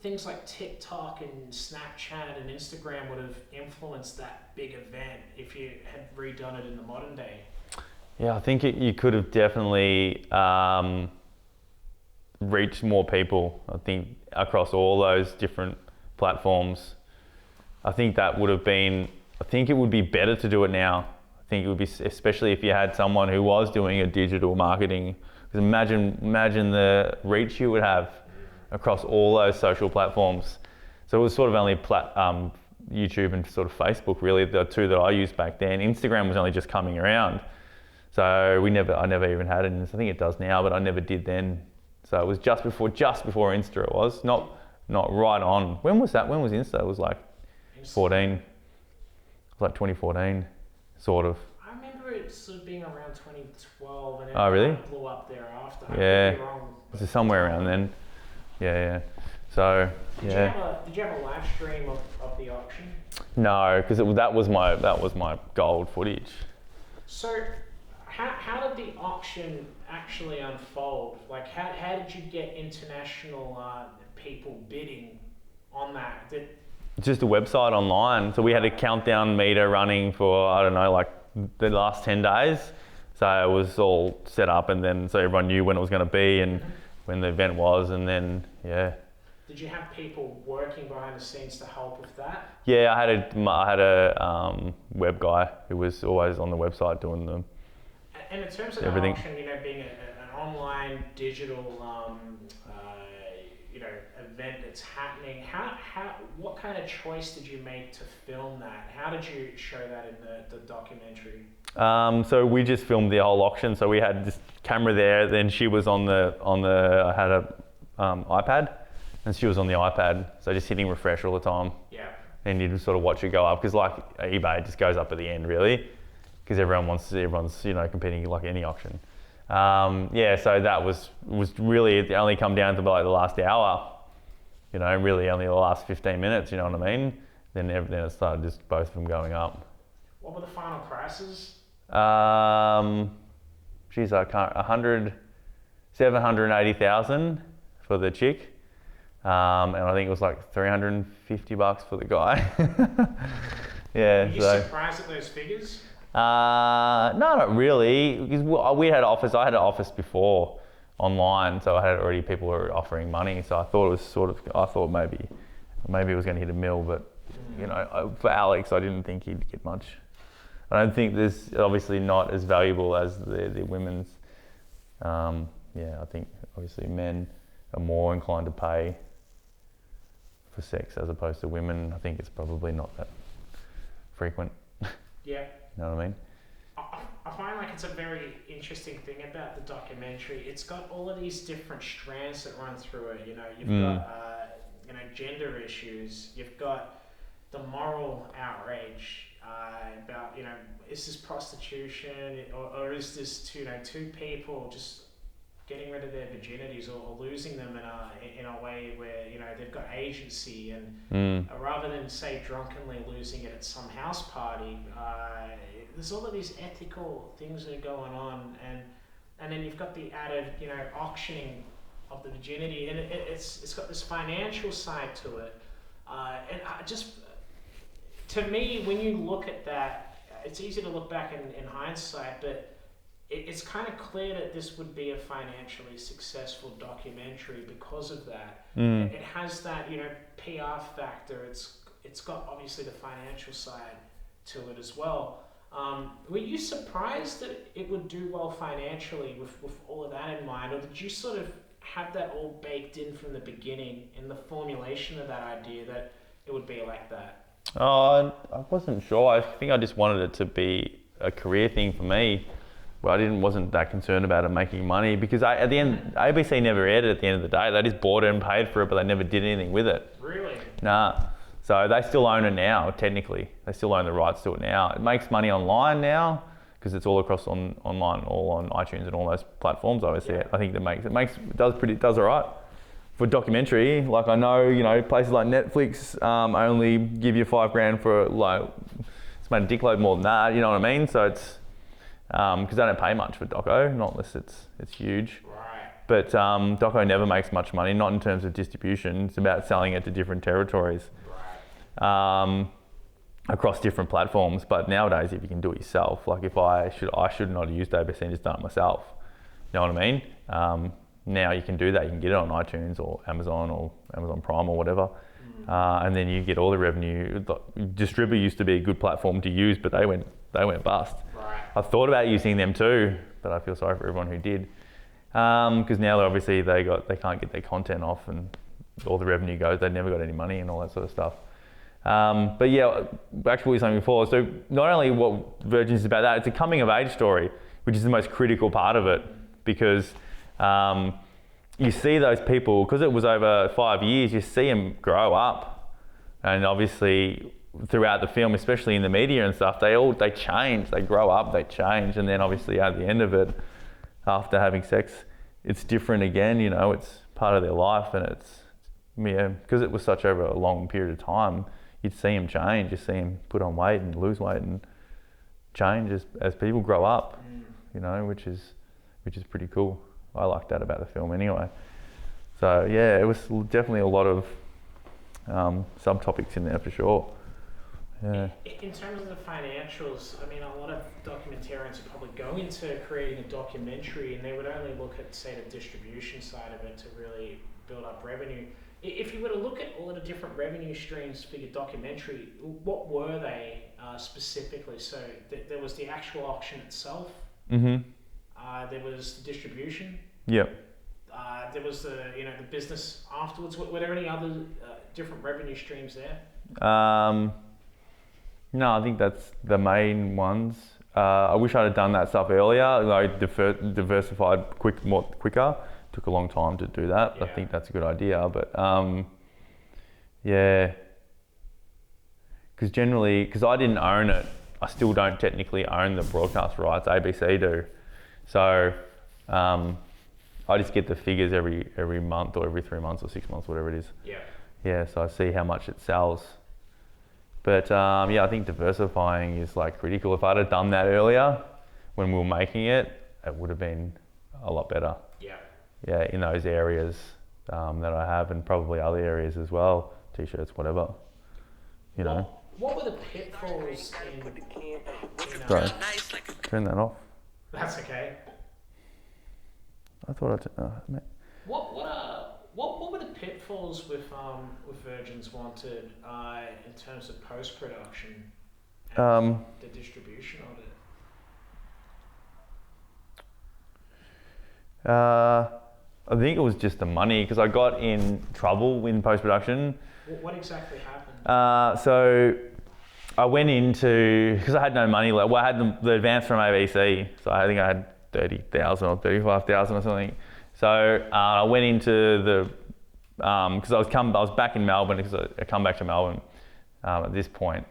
things like TikTok and Snapchat and Instagram would have influenced that big event if you had redone it in the modern day? Yeah, I think you could have definitely reached more people. I think across all those different platforms. I think that would have been. I think it would be better to do it now. I think it would be, especially if you had someone who was doing a digital marketing. Because imagine the reach you would have across all those social platforms. So it was sort of only YouTube and sort of Facebook, really, the two that I used back then. Instagram was only just coming around. So I never even had it. I think it does now, but I never did then. So it was just before Insta it was, not right on. When was that? When was Insta? It was like 14. Like 2014, sort of. I remember it sort of being around 2012, and then really? It blew up thereafter. Yeah, I could be wrong. It was somewhere around then. Yeah. So Did you have a live stream of the auction? No, because that was my gold footage. So, how did the auction actually unfold? Like, how did you get international people bidding on that? It's just a website online. So we had a countdown meter running for, I don't know, like the last 10 days. So it was all set up, and then so everyone knew when it was going to be and when the event was, and then, yeah. Did you have people working behind the scenes to help with that? Yeah, I had a web guy who was always on the website doing them. And in terms of everything. The auction, you know, being an online digital, event that's happening, what kind of choice did you make to film that? How did you show that in the documentary? So we just filmed the whole auction. So we had this camera there. Then she was on the. I had iPad, and she was on the iPad, so just hitting refresh all the time. Yeah. And you'd sort of watch it go up, because like eBay, it just goes up at the end really, because everyone's competing like any auction. So that was really, it only come down to like the last hour, really only the last 15 minutes, you know what I mean? Then it started just both of them going up. What were the final prices? Geez, I can't, 780,000 for the chick. And I think it was like $350 for the guy. Yeah. Were you surprised at those figures? No, not really. Because I had an office before online, so I had already people were offering money. So I thought it was maybe it was going to hit $1 million, but for Alex, I didn't think he'd get much. I don't think there's obviously not as valuable as the women's. I think obviously men are more inclined to pay for sex as opposed to women. I think it's probably not that frequent. Yeah. You know what I mean? I find like it's a very interesting thing about the documentary. It's got all of these different strands that run through it. You've got gender issues. You've got the moral outrage about is this prostitution or is this two people just getting rid of their virginities or losing them in a way where they've got agency and rather than say drunkenly losing it at some house party, there's all of these ethical things that are going on, and then you've got the added auctioning of the virginity, and it's got this financial side to it, and to me, when you look at that, it's easy to look back in hindsight, but it's kind of clear that this would be a financially successful documentary because of that. It has that PR factor. It's got obviously the financial side to it as well. Were you surprised that it would do well financially with all of that in mind, or did you sort of have that all baked in from the beginning in the formulation of that idea that it would be like that? Oh, I wasn't sure. I think I just wanted it to be a career thing for me. But I wasn't that concerned about it making money, because at the end, ABC never aired it at the end of the day. They just bought it and paid for it, but they never did anything with it. Really? Nah. So they still own it now, technically. They still own the rights to it now. It makes money online now, because it's all across online, all on iTunes and all those platforms, obviously. Yeah. I think it does all right. For documentary, like I know, places like Netflix only give you $5,000 for it's made a dickload more than that, you know what I mean? So it's, because they don't pay much for doco, not unless it's huge. Right. But doco never makes much money, not in terms of distribution. It's about selling it to different territories, across different platforms. But nowadays, if you can do it yourself, like if I should not have used ABC and just done it myself. You know what I mean? Now you can do that. You can get it on iTunes or Amazon Prime or whatever. And then you get all the revenue. Distributor used to be a good platform to use, but they went bust. Right. I thought about using them too, but I feel sorry for everyone who did, because now obviously they can't get their content off, and all the revenue goes. They never got any money and all that sort of stuff. But yeah, back to what you were saying before. So not only what Virgin is about that, it's a coming of age story, which is the most critical part of it, because you see those people, because it was over 5 years, you see them grow up, and obviously throughout the film, especially in the media and stuff, they change, they grow up, they change, and then obviously at the end of it, after having sex, it's different again. It's part of their life, and it's because it was such over a long period of time. You'd see them change, you see them put on weight and lose weight and change as people grow up, which is pretty cool. I like that about the film anyway. So yeah, it was definitely a lot of subtopics in there for sure. Yeah. In terms of the financials, I mean, a lot of documentarians would probably go into creating a documentary and they would only look at, say, the distribution side of it to really build up revenue. If you were to look at all of the different revenue streams for your documentary, what were they specifically? So there was the actual auction itself. Mm-hmm. There was the distribution. Yep. There was the business afterwards. Were there any other different revenue streams there? No, I think that's the main ones. I wish I'd have done that stuff earlier, like diversified quicker. took a long time to do that. Yeah. I think that's a good idea, but yeah, because I didn't own it, I still don't technically own the broadcast rights. ABC do, so I just get the figures every month or every 3 months or 6 months, whatever it is. Yeah. Yeah, so I see how much it sells. But yeah, I think diversifying is like critical. If I'd have done that earlier when we were making it, it would have been a lot better. Yeah. Yeah, in those areas that I have, and probably other areas as well, t-shirts, whatever. You know. What were the pitfalls in Sorry, turn that off. That's okay. I thought What were the pitfalls with Virgin's Wanted in terms of post production and the distribution of it? I think it was just the money, because I got in trouble in post production. What exactly happened? So I went into, because I had no money left. Well, I had the advance from ABC, so I think I had 30,000 or 35,000 or something. So I went into the, because I was back in Melbourne, because I come back to Melbourne at this point.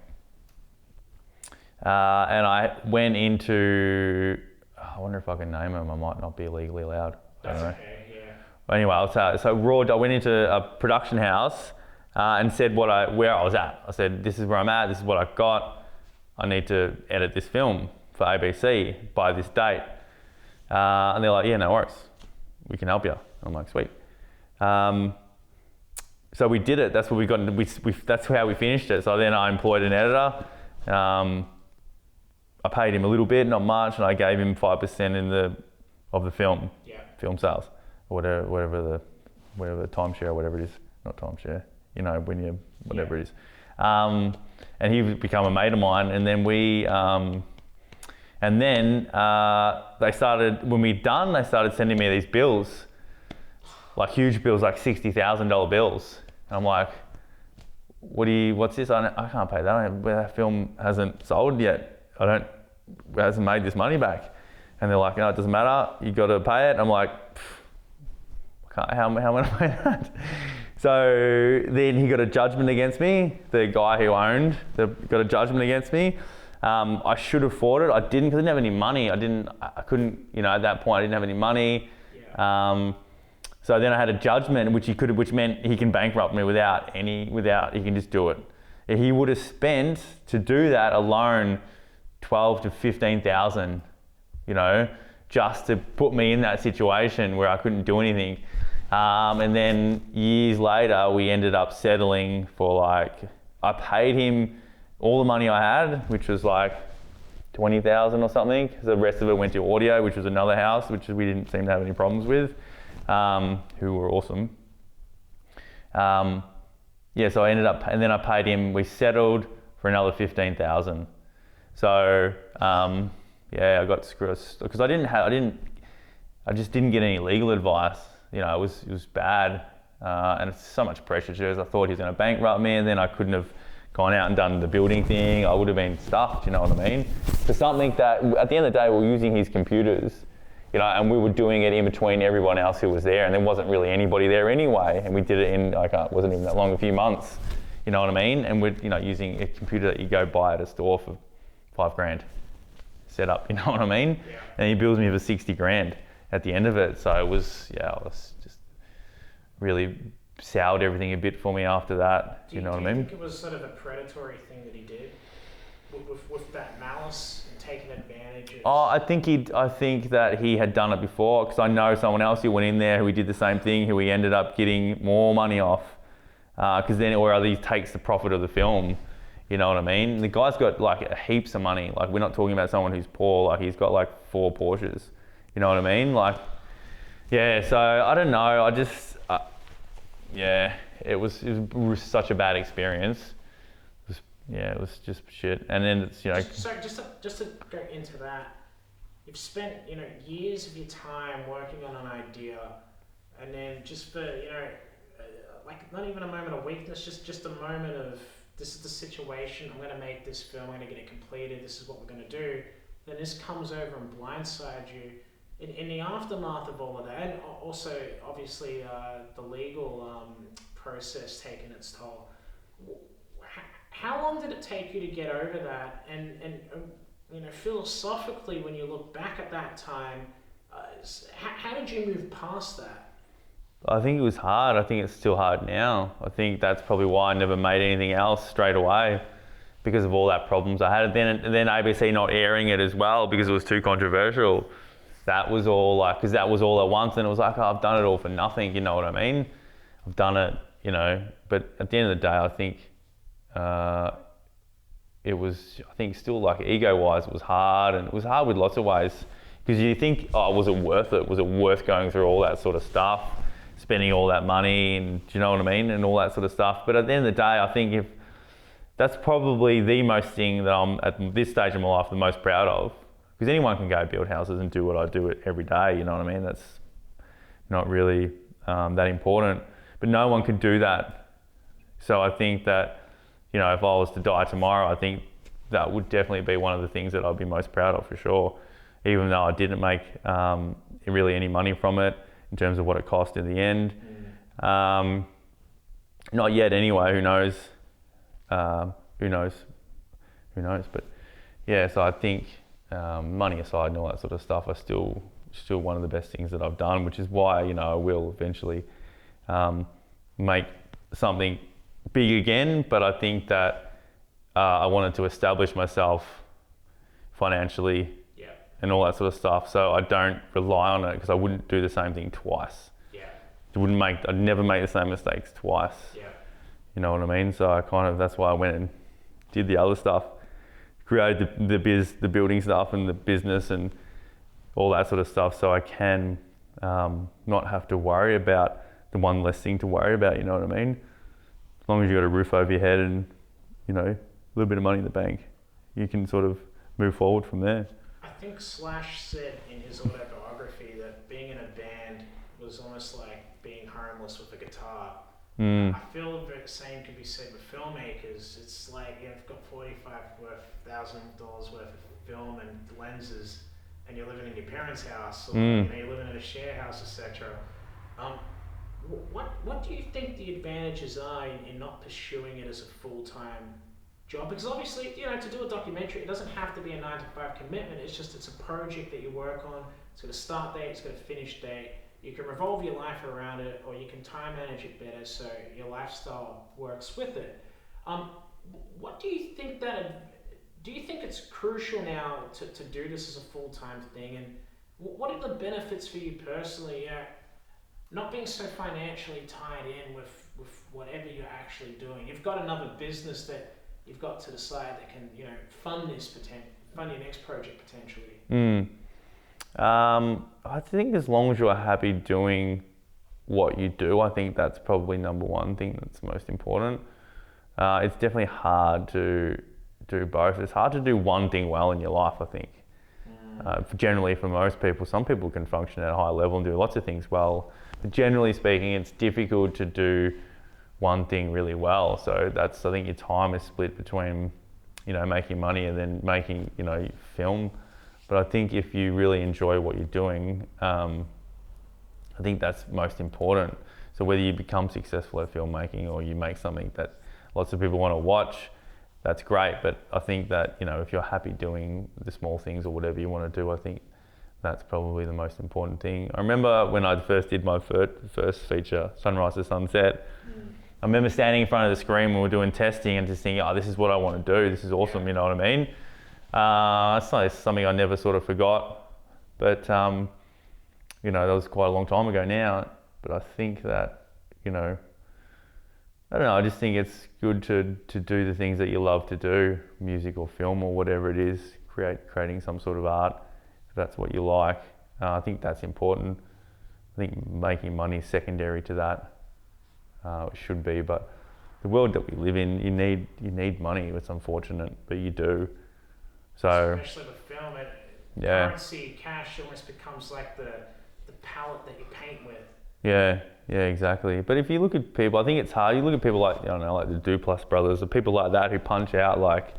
And I went into, I wonder if I can name them. I might not be legally allowed. That's okay, yeah. But anyway, I went into a production house and said where I was at. I said, this is where I'm at, this is what I've got. I need to edit this film for ABC by this date. And they're like, yeah, no worries. We can help you. I'm like, sweet. So we did it. That's what we got. That's how we finished it. So then I employed an editor. I paid him a little bit, not much, and I gave him 5% of the film, film sales, or whatever the timeshare, whatever it is, not timeshare. You know, when you whatever it is. And he became a mate of mine, and then they started, when we'd done, they started sending me these bills, like huge bills, like $60,000 bills. And I'm like, what's this? I can't pay that. That film hasn't sold yet. It hasn't made this money back. And they're like, no, it doesn't matter. You got to pay it. I'm like, how am I going to pay that? So then he got a judgment against me. The guy who owned got a judgment against me. I should have fought it. I didn't, because I didn't have any money. I couldn't, at that point I didn't have any money. Yeah. So then I had a judgment which meant he can bankrupt me without he can just do it. He would have spent, to do that alone, 12 to 15,000, just to put me in that situation where I couldn't do anything. And then years later, we ended up settling for I paid him all the money I had, which was like 20,000 or something. The rest of it went to audio, which was another house, which we didn't seem to have any problems with, who were awesome. So I ended up, and then I paid him, we settled for another 15,000. So, I got screwed, because I just didn't get any legal advice. It was bad, and it's so much pressure too, as I thought he was going to bankrupt me, and then I couldn't have gone out and done the building thing. I would have been stuffed, you know what I mean? For something that, at the end of the day, we were using his computers, and we were doing it in between everyone else who was there, and there wasn't really anybody there anyway, and we did it in, wasn't even that long, a few months, you know what I mean? And we're, using a computer that you go buy at a store for $5,000 set up, you know what I mean? Yeah. And he bills me for 60 grand at the end of it. So it was, I was just really soured everything a bit for me after that. You know what I mean? Do you think it was sort of a predatory thing that he did with that malice and taking advantage of? I think that he had done it before, because I know someone else who went in there who he did the same thing, who he ended up getting more money off, because then, or other he takes the profit of the film. You know what I mean? The guy's got heaps of money. We're not talking about someone who's poor. He's got 4 Porsches. You know what I mean? So I don't know. I just, it was such a bad experience. It was just shit. And then it's, So just to go into that, you've spent, years of your time working on an idea, and then just for, not even a moment of weakness, just a moment of, this is the situation, I'm going to make this film, I'm going to get it completed, this is what we're going to do. Then this comes over and blindsides you, in the aftermath of all of that, and also obviously the legal process taking its toll. How long did it take you to get over that? And philosophically, when you look back at that time, how did you move past that? I think it was hard. I think it's still hard now. I think that's probably why I never made anything else straight away, because of all that problems I had. And then ABC not airing it as well because it was too controversial. That was all like, because that was all at once, and it was like, oh, I've done it all for nothing. You know what I mean? I've done it, But at the end of the day, I think it was, I think still like ego-wise, it was hard, and it was hard with lots of ways. Because you think, oh, was it worth it? Was it worth going through all that sort of stuff, spending all that money, and do you know what I mean, and all that sort of stuff? But at the end of the day, I think if that's probably the most thing that I'm at this stage of my life the most proud of. Because anyone can go build houses and do what I do it every day. You know what I mean? That's not really that important. But no one could do that. So I think that, if I was to die tomorrow, I think that would definitely be one of the things that I'd be most proud of for sure. Even though I didn't make really any money from it in terms of what it cost in the end. Not yet anyway, who knows? Who knows? But yeah, so I think money aside and all that sort of stuff are still one of the best things that I've done, which is why, I will eventually make something big again. But I think that I wanted to establish myself financially and all that sort of stuff, so I don't rely on it, because I wouldn't do the same thing twice. I'd never make the same mistakes twice. You know what I mean? So that's why I went and did the other stuff, created the building stuff and the business and all that sort of stuff, so I can not have to worry about the one less thing to worry about. You know what I mean? As long as you've got a roof over your head and a little bit of money in the bank, you can sort of move forward from there. I think Slash said in his autobiography that being in a band was almost like being homeless with a guitar. I feel the same could be said with filmmakers. It's like you've got $45,000 worth of film and lenses, and you're living in your parents' house, or you're living in a share house, etc. What do you think the advantages are in not pursuing it as a full-time job? Because obviously, to do a documentary, it doesn't have to be a 9-to-5 commitment. It's a project that you work on. It's got a start date, it's got a finish date. You can revolve your life around it, or you can time manage it better so your lifestyle works with it. What do you think do you think it's crucial now to do this as a full-time thing? And what are the benefits for you personally? Not being so financially tied in with whatever you're actually doing. You've got another business that you've got to decide that can, fund your next project potentially. I think as long as you're happy doing what you do, I think that's probably number one thing that's most important. It's definitely hard to do both. It's hard to do one thing well in your life, I think. Generally for most people, some people can function at a high level and do lots of things well. But generally speaking, it's difficult to do one thing really well. So I think your time is split between, making money and then making, film. But I think if you really enjoy what you're doing, I think that's most important. So whether you become successful at filmmaking or you make something that lots of people want to watch, that's great. But I think that, if you're happy doing the small things or whatever you want to do, I think that's probably the most important thing. I remember when I first did my first feature, Sunrise to Sunset, I remember standing in front of the screen when we were doing testing and just thinking, oh, this is what I want to do. This is awesome, you know what I mean? It's something I never sort of forgot. But, that was quite a long time ago now. But I think that, I don't know, I just think it's good to do the things that you love to do, music or film or whatever it is, creating some sort of art, if that's what you like. I think that's important. I think making money is secondary to that. It should be, but the world that we live in, you need money. It's unfortunate, but you do. So especially with film, currency, cash almost becomes like the palette that you paint with. Yeah, exactly. But if you look at people, I think it's hard. You look at people like, like the Duplass brothers, or people like that who punch out like,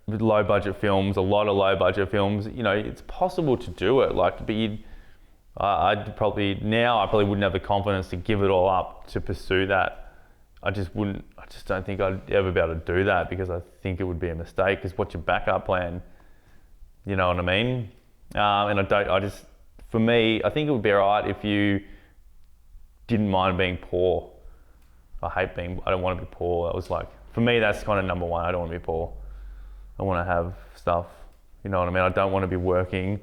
with low budget films, a lot of low budget films, you know, it's possible to do it. Like, but I probably wouldn't have the confidence to give it all up to pursue that. I just don't think I'd ever be able to do that, because I think it would be a mistake. Because what's your backup plan? You know what I mean? For me, I think it would be alright if you didn't mind being poor. I don't want to be poor. That was like, for me, that's kind of number one. I don't want to be poor. I want to have stuff, you know what I mean? I don't want to be working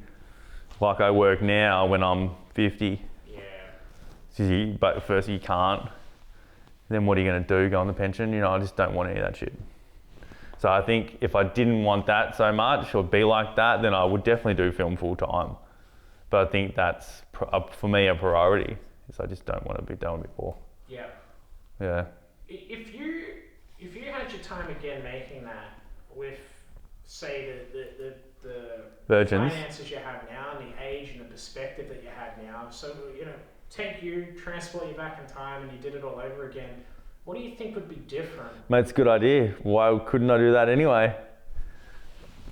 like I work now when I'm 50. Yeah. But first you can't. Then what are you going to do? Go on the pension? You know, I just don't want any of that shit. So I think if I didn't want that so much or be like that, then I would definitely do film full time. But I think that's for me a priority. Is I just don't want to be poor. Yeah. Yeah. If you had your time again making that with, say, the Virgins. finances you have now and the age and the perspective that you have now, so, you know, transport you back in time and you did it all over again, what do you think would be different? Mate, it's a good idea. Why couldn't I do that anyway?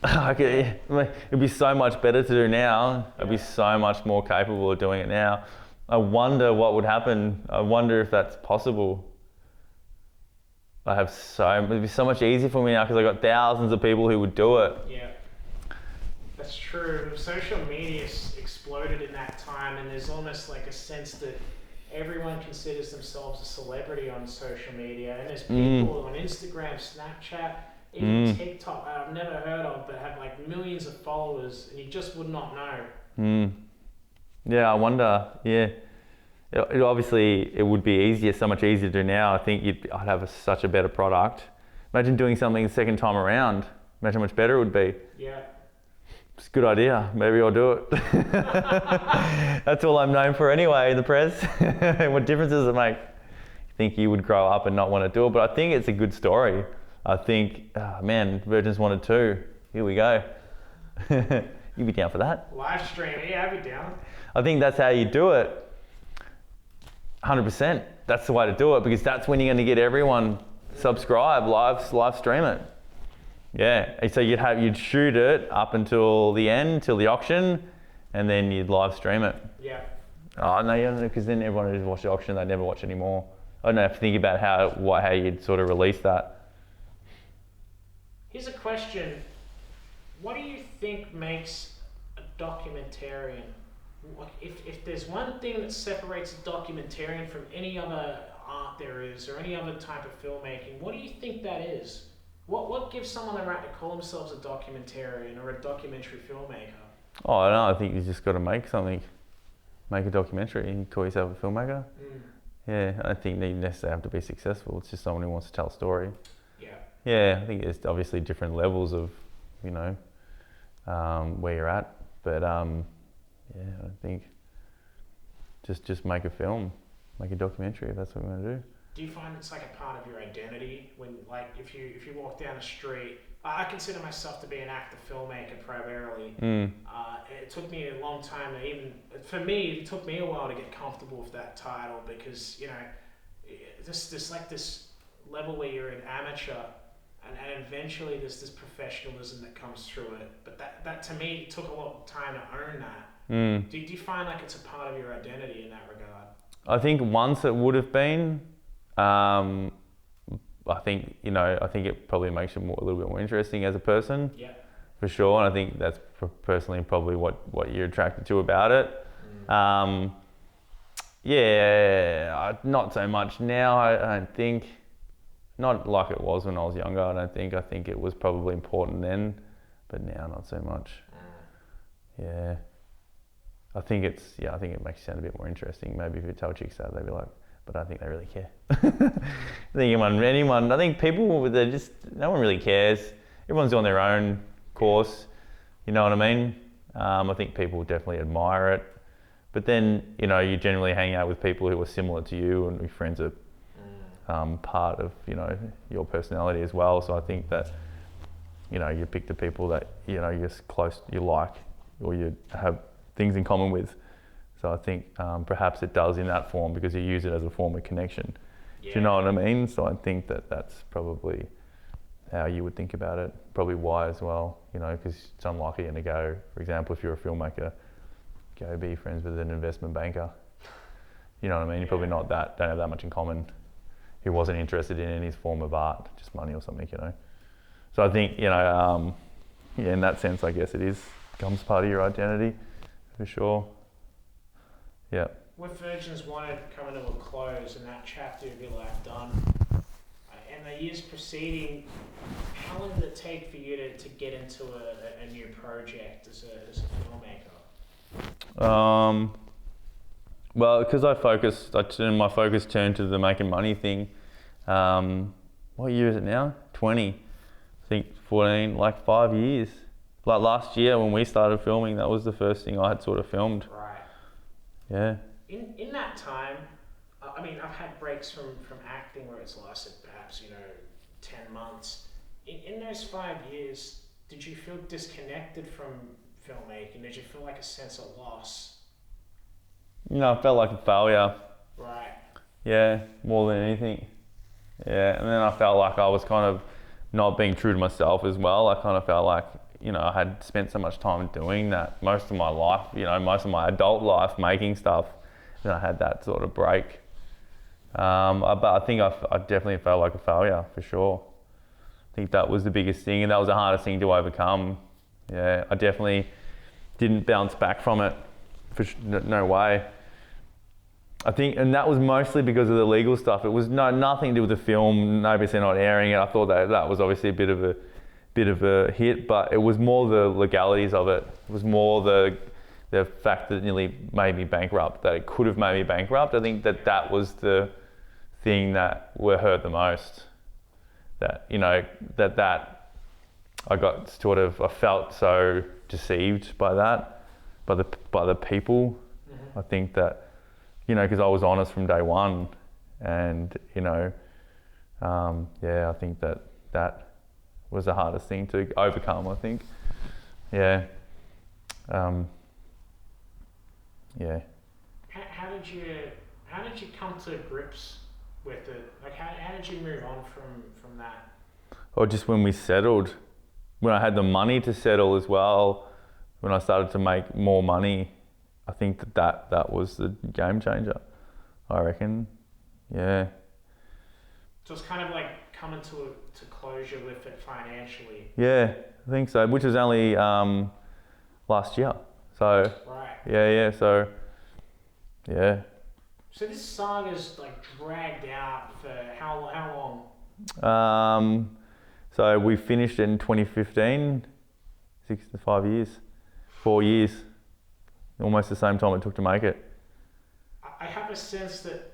It'd be so much better to do now. I'd be so much more capable of doing it now. I wonder what would happen. I wonder if that's possible. It'd be so much easier for me now because I've got thousands of people who would do it. Yeah, that's true. Social media exploded in that time, and there's almost like a sense that everyone considers themselves a celebrity on social media. And there's people on Instagram, Snapchat, even TikTok I've never heard of, but have like millions of followers, and you just would not know. Yeah, I wonder. Yeah. It obviously, it would be easier, so much easier to do now. I think I'd have such a better product. Imagine doing something the second time around. Imagine how much better it would be. Yeah. It's a good idea. Maybe I'll do it. That's all I'm known for anyway in the press. What difference does it make? I think you would grow up and not want to do it, but I think it's a good story. I think, Virgins wanted too. Here we go. You'd be down for that? Live stream, yeah, I'd be down. I think that's how you do it. 100%. That's the way to do it, because that's when you're going to get everyone subscribe, live stream it. Yeah. So you'd shoot it up until the end, till the auction, and then you'd live stream it. Yeah. Oh no, yeah, because then everyone would watch the auction, they'd never watch anymore. I don't know if you think about how you'd sort of release that. Here's a question. What do you think makes a documentarian? If there's one thing that separates a documentarian from any other art there is, or any other type of filmmaking, what do you think that is? What gives someone the right to call themselves a documentarian or a documentary filmmaker? Oh, I don't know. I think you just got to make something. Make a documentary and call yourself a filmmaker. Yeah, I don't think you necessarily have to be successful. It's just someone who wants to tell a story. Yeah. Yeah, I think there's obviously different levels of, where you're at. But I think just make a film, make a documentary if that's what we're going to do. Do you find it's like a part of your identity when, like, if you walk down the street? I consider myself to be an actor filmmaker primarily. It took me a long time to it took me a while to get comfortable with that title, because this level where you're an amateur, and eventually there's this professionalism that comes through it. But that to me took a lot of time to earn that. Do you find like it's a part of your identity in that regard? I think once it would have been. I think it probably makes you a little bit more interesting as a person. Yeah. For sure, and I think that's personally probably what you're attracted to about it. Not so much now. I don't think. Not like it was when I was younger. I think it was probably important then, but now not so much. Yeah. I think it makes you sound a bit more interesting. Maybe if you tell chicks that, they'd be like, but I don't think they really care. I think people, no one really cares. Everyone's on their own course, you know what I mean? I think people definitely admire it. But then, you generally hang out with people who are similar to you, and your friends are part of, your personality as well. So I think that, you pick the people that, you're close, you like, or you have things in common with. So I think perhaps it does in that form, because you use it as a form of connection. Yeah. Do you know what I mean? So I think that's probably how you would think about it, probably why as well, you know, because it's unlikely you're going to go, for example, if you're a filmmaker, go be friends with an investment banker. You know what I mean? You're probably don't have that much in common. Who wasn't interested in any form of art, just money or something, you know. So I think, you know, in that sense, I guess it becomes part of your identity, for sure. Yeah. With Virgins Wanted coming to a close and that chapter of your life done, and the years preceding, how long did it take for you to get into a new project as a filmmaker? Well, because my focus turned to the making money thing. What year is it now? 20. I think 14, like 5 years. Like last year when we started filming, that was the first thing I had sort of filmed. Right. Yeah. In that time, I mean, I've had breaks from acting where it's lasted perhaps, 10 months. In those 5 years, did you feel disconnected from filmmaking? Did you feel like a sense of loss? No, I felt like a failure. Right. Yeah, more than anything. Yeah, and then I felt like I was kind of not being true to myself as well. I kind of felt like, I had spent so much time doing that most of my life, most of my adult life making stuff, and I had that sort of break. But I think I definitely felt like a failure, for sure. I think that was the biggest thing, and that was the hardest thing to overcome. Yeah, I definitely didn't bounce back from it, no way. I think, and that was mostly because of the legal stuff. It was nothing to do with the film, obviously not airing it. I thought that was obviously a bit of a hit, but it was more the legalities of it. It was more the fact that it nearly made me bankrupt, that it could have made me bankrupt. I think that was the thing that were hurt the most. That, that I felt so deceived by that, by the people. Mm-hmm. I think that, because I was honest from day one, and I think that was the hardest thing to overcome. I think, yeah. How did you come to grips with it? Like, how did you move on from that? Or just when we settled, when I had the money to settle as well, when I started to make more money, I think that was the game changer, I reckon. Yeah. So it's kind of like coming to closure with it financially. Yeah, I think so, which was only last year. So, right. Yeah, so, yeah. So this saga's like dragged out for how long? So we finished in 2015, 5 years, 4 years, almost the same time it took to make it. I have a sense that,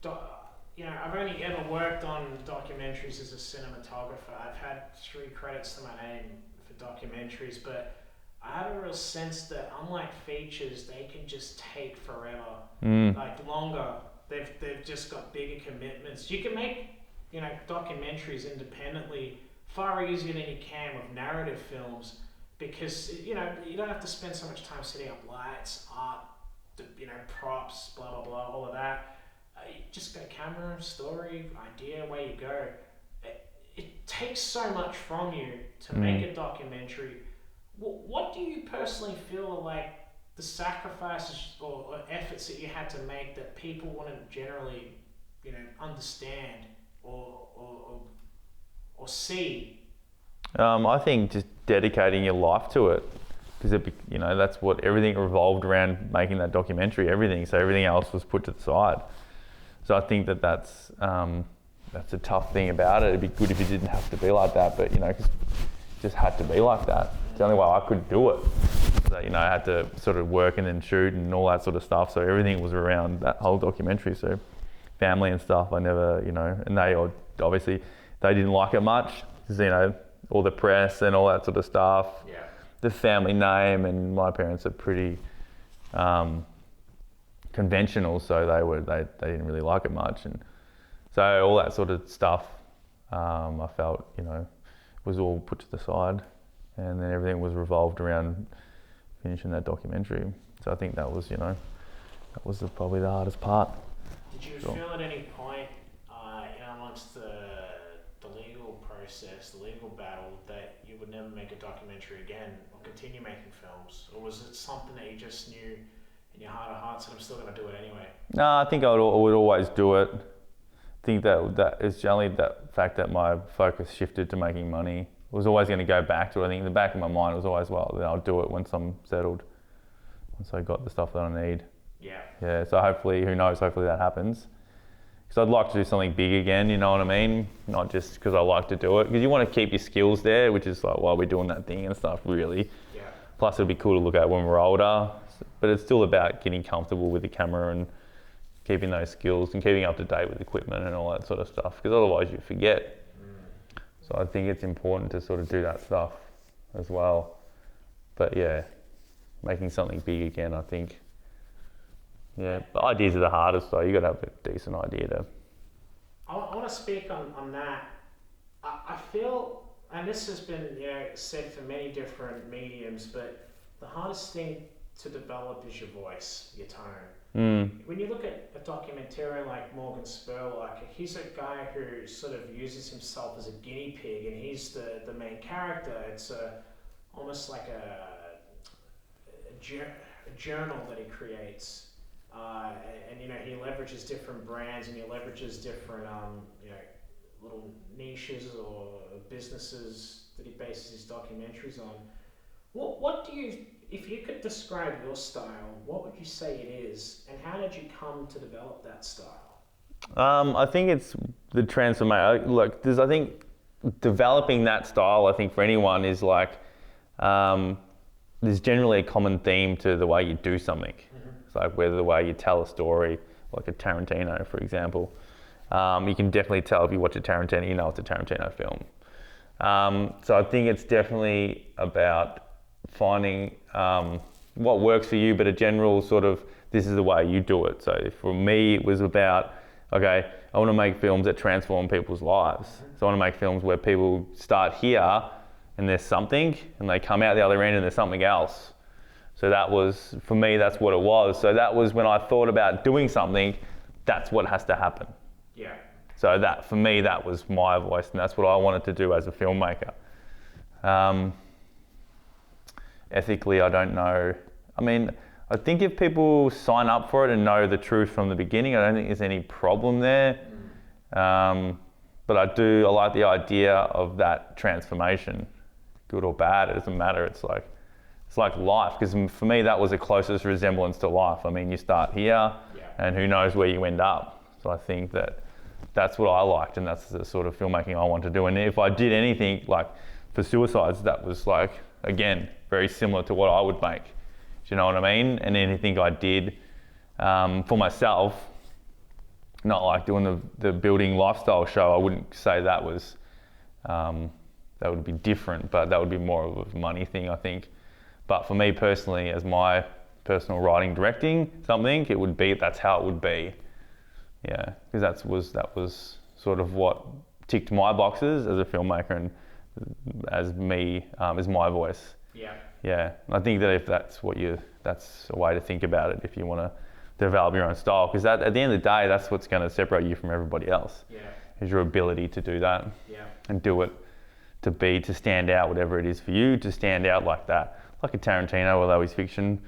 I've only ever worked on documentaries as a cinematographer. I've had 3 credits to my name for documentaries, but I have a real sense that unlike features, they can just take forever, like longer. They've just got bigger commitments. You can make, documentaries independently far easier than you can with narrative films, because you don't have to spend so much time setting up lights, art, props, blah blah blah, all of that. You just got a camera, story, idea, where you go. It takes so much from you to make a documentary. What do you personally feel are like the sacrifices or efforts that you had to make that people wouldn't generally, understand or see? I think just dedicating your life to it, because that's what everything revolved around, making that documentary. Everything, so everything else was put to the side. So I think that's a tough thing about it. It'd be good if it didn't have to be like that, but cause it just had to be like that. It's the only way I could do it. So, I had to sort of work and then shoot and all that sort of stuff. So everything was around that whole documentary. So family and stuff, I never, and they obviously they didn't like it much, because all the press and all that sort of stuff. Yeah. The family name, and my parents are pretty conventional, so they didn't really like it much, and so all that sort of stuff, I felt was all put to the side, and then everything was revolved around finishing that documentary. So I think that was probably the hardest part. Did you feel at any point, amongst the legal process, the legal battle, that you would never make a documentary again or continue making films? Or was it something that you just knew in your heart of hearts that I'm still going to do it anyway? No, I think I would always do it. I think that is generally that fact that my focus shifted to making money. I was always going to go back to it. I think in the back of my mind was always, well, then I'll do it once I'm settled, once I got the stuff that I need. Yeah. Yeah, so hopefully, who knows, hopefully that happens. Because I'd like to do something big again, you know what I mean? Not just because I like to do it. Because you want to keep your skills there, which is like why we're doing that thing and stuff, really. Yeah. Plus, it'd be cool to look at when we're older. But it's still about getting comfortable with the camera and keeping those skills and keeping up to date with equipment and all that sort of stuff. Because otherwise, you forget. So I think it's important to sort of do that stuff as well. But yeah, making something big again, I think. Yeah, but ideas are the hardest though. You got to have a decent idea to. I want to speak on that. I feel, and this has been said for many different mediums, but the hardest thing to develop is your voice, your tone. When you look at a documentarian like Morgan Spurlock, he's a guy who sort of uses himself as a guinea pig, and he's the main character. It's almost like a journal that he creates. And he leverages different brands, and he leverages different little niches or businesses that he bases his documentaries on. What do you, if you could describe your style, what would you say it is, and how did you come to develop that style? I think it's the transformation. Look, I think developing that style, I think for anyone is like, there's generally a common theme to the way you do something. It's like whether the way you tell a story, like a Tarantino, for example. You can definitely tell if you watch a Tarantino, you know it's a Tarantino film. So I think it's definitely about finding what works for you, but a general sort of, this is the way you do it. So for me, it was about, okay, I want to make films that transform people's lives. So I want to make films where people start here and there's something, and they come out the other end and there's something else. So that was, for me, that's what it was. So that was when I thought about doing something, that's what has to happen. Yeah. So that, for me, that was my voice, and that's what I wanted to do as a filmmaker. Ethically, I don't know. I mean, I think if people sign up for it and know the truth from the beginning, I don't think there's any problem there. But I like the idea of that transformation, good or bad, it doesn't matter. It's like life, because for me that was the closest resemblance to life. I mean, you start here, and who knows where you end up. So I think that's what I liked, and that's the sort of filmmaking I want to do. And if I did anything like for Suicides, that was like, again, very similar to what I would make. Do you know what I mean? And anything I did for myself, not like doing the building lifestyle show, I wouldn't say that was, that would be different, but that would be more of a money thing, I think. But for me personally, as my personal writing, directing something, it would be, that's how it would be. Yeah, because that was sort of what ticked my boxes as a filmmaker and as me, as my voice. Yeah. Yeah, I think that if that's that's a way to think about it if you want to develop your own style, because at the end of the day, that's what's going to separate you from everybody else. Yeah. Is your ability to do that. Yeah. And do it, to stand out, whatever it is for you, to stand out like that. Like a Tarantino, although he's fiction.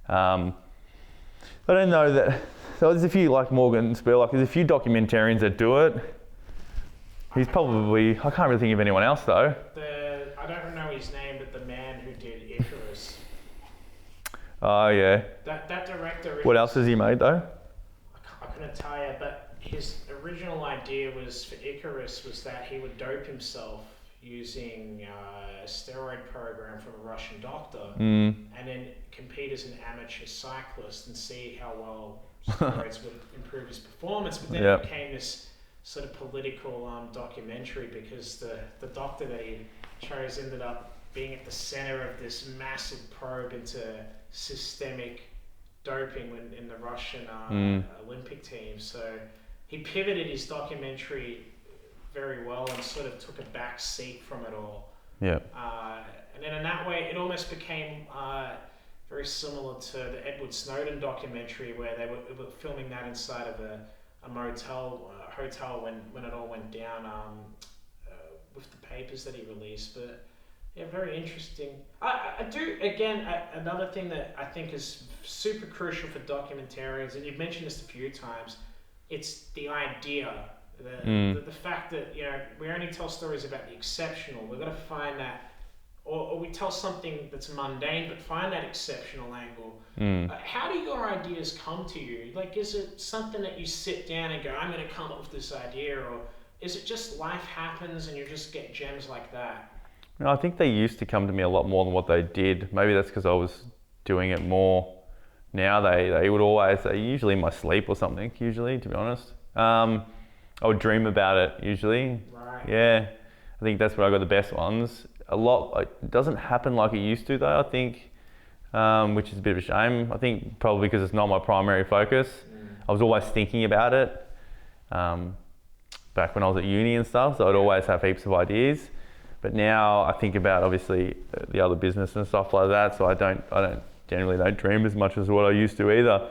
I don't know that, so there's a few like Morgan Spurlock, there's a few documentarians that do it. He's probably, I can't really think of anyone else though. I don't know his name, but the man who did Icarus. Oh yeah. That director. What else has he made though? I couldn't tell you, but his original idea was for Icarus was that he would dope himself using a steroid program from a Russian doctor, and then compete as an amateur cyclist and see how well steroids would improve his performance. But then it became this sort of political documentary, because the doctor that he chose ended up being at the center of this massive probe into systemic doping in the Russian Olympic team. So he pivoted his documentary very well and sort of took a back seat from it all. Yeah. And then in that way, it almost became very similar to the Edward Snowden documentary, where they were filming that inside of a hotel when it all went down. with the papers that he released. But yeah, very interesting. I do again another thing that I think is super crucial for documentarians, and you've mentioned this a few times. It's the idea, the fact that we only tell stories about the exceptional. We've got to find that, or we tell something that's mundane, but find that exceptional angle. How do your ideas come to you? Like, is it something that you sit down and go, I'm going to come up with this idea, or is it just life happens and you just get gems like that? No, I think they used to come to me a lot more than what they did. Maybe that's because I was doing it more. Now they would always, usually in my sleep or something, usually, to be honest. I would dream about it, usually. Right. Yeah, I think that's where I got the best ones. It doesn't happen like it used to, though, I think, which is a bit of a shame. I think probably because it's not my primary focus. I was always thinking about it back when I was at uni and stuff, so I'd always have heaps of ideas. But now I think about, obviously, the other business and stuff like that, so I generally don't dream as much as what I used to either.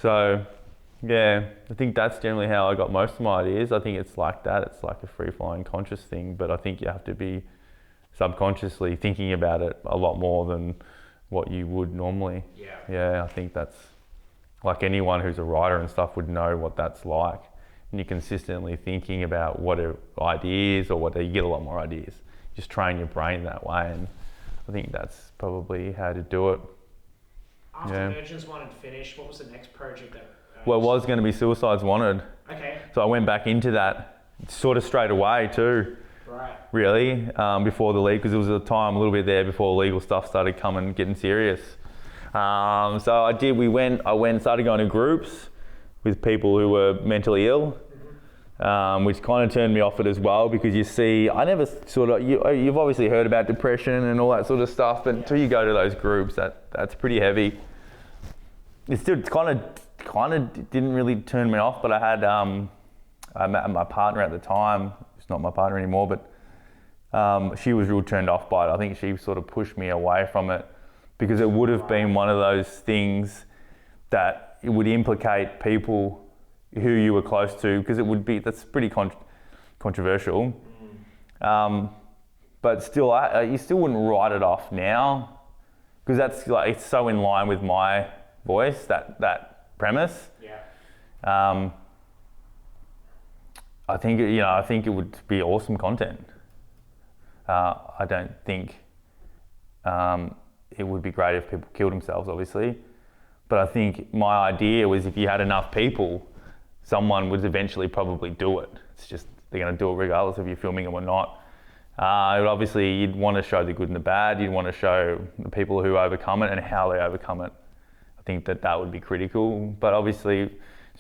So yeah, I think that's generally how I got most of my ideas. I think it's like that. It's like a free-flowing conscious thing, but I think you have to be subconsciously thinking about it a lot more than what you would normally. Yeah, I think that's like anyone who's a writer and stuff would know what that's like. And you're consistently thinking about what are ideas, or you get a lot more ideas. Just train your brain that way, and I think that's probably how to do it. After Virgins Wanted finished, what was the next project that? Well, it was going to be Suicides Wanted. Okay. So I went back into that sort of straight away too. Right. Really, before the league, because it was a time a little bit there before legal stuff started getting serious. So I went started going to groups with people who were mentally ill. Which kind of turned me off it as well, because you see, I never you've obviously heard about depression and all that sort of stuff, but until you go to those groups, that's pretty heavy. It still kind of didn't really turn me off, but I met my partner at the time. It's not my partner anymore, but she was real turned off by it. I think she sort of pushed me away from it, because it would have been one of those things that it would implicate people who you were close to, because that's pretty controversial. But still, you still wouldn't write it off now, because that's like, it's so in line with my voice, that premise. Yeah. I think it would be awesome content. I don't think it would be great if people killed themselves, obviously, but I think my idea was, if you had enough people, someone would eventually probably do it. It's just they're going to do it regardless if you're filming them or not. Obviously, you'd want to show the good and the bad. You'd want to show the people who overcome it and how they overcome it. I think that would be critical. But obviously,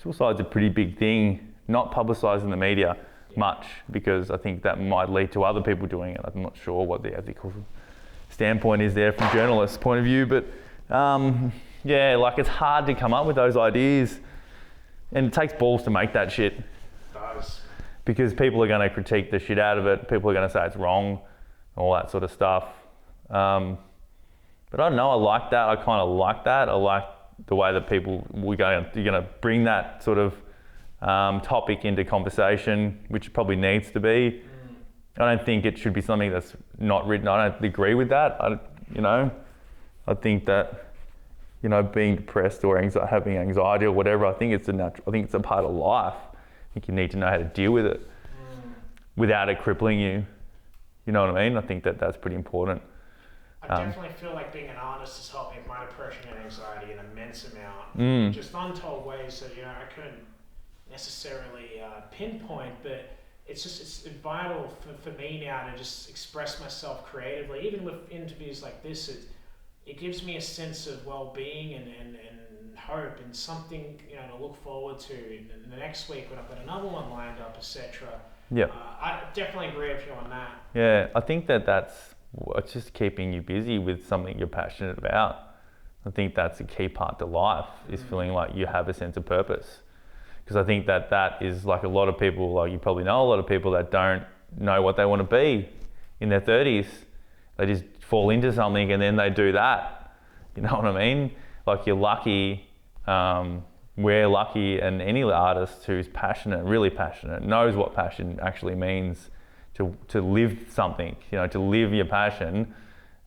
suicide's a pretty big thing, not publicised in the media much, because I think that might lead to other people doing it. I'm not sure what the ethical standpoint is there from a journalist's point of view, but it's hard to come up with those ideas. And it takes balls to make that shit. It does. Because people are going to critique the shit out of it. People are going to say it's wrong, all that sort of stuff. But I don't know, I like that. I kind of like that. I like the way that you're going to bring that sort of topic into conversation, which it probably needs to be. I don't think it should be something that's not written. I don't agree with that. I think that, being depressed or having anxiety or whatever, I think it's a part of life. I think you need to know how to deal with it without it crippling you. You know what I mean? I think that's pretty important. I definitely feel like being an artist has helped me with my depression and anxiety an immense amount. Just untold ways that I couldn't necessarily pinpoint, but it's vital for me now to just express myself creatively. Even with interviews like this, it gives me a sense of well-being and hope, and something to look forward to in the next week when I've got another one lined up, etc. Yeah. I definitely agree with you on that. Yeah, I think that's just keeping you busy with something you're passionate about. I think that's a key part to life, is feeling like you have a sense of purpose. Because I think that is like a lot of people, like you probably know a lot of people that don't know what they want to be in their 30s. They just fall into something and then they do that. You know what I mean? Like, you're lucky, we're lucky, and any artist who's passionate, really passionate, knows what passion actually means, to live something, to live your passion.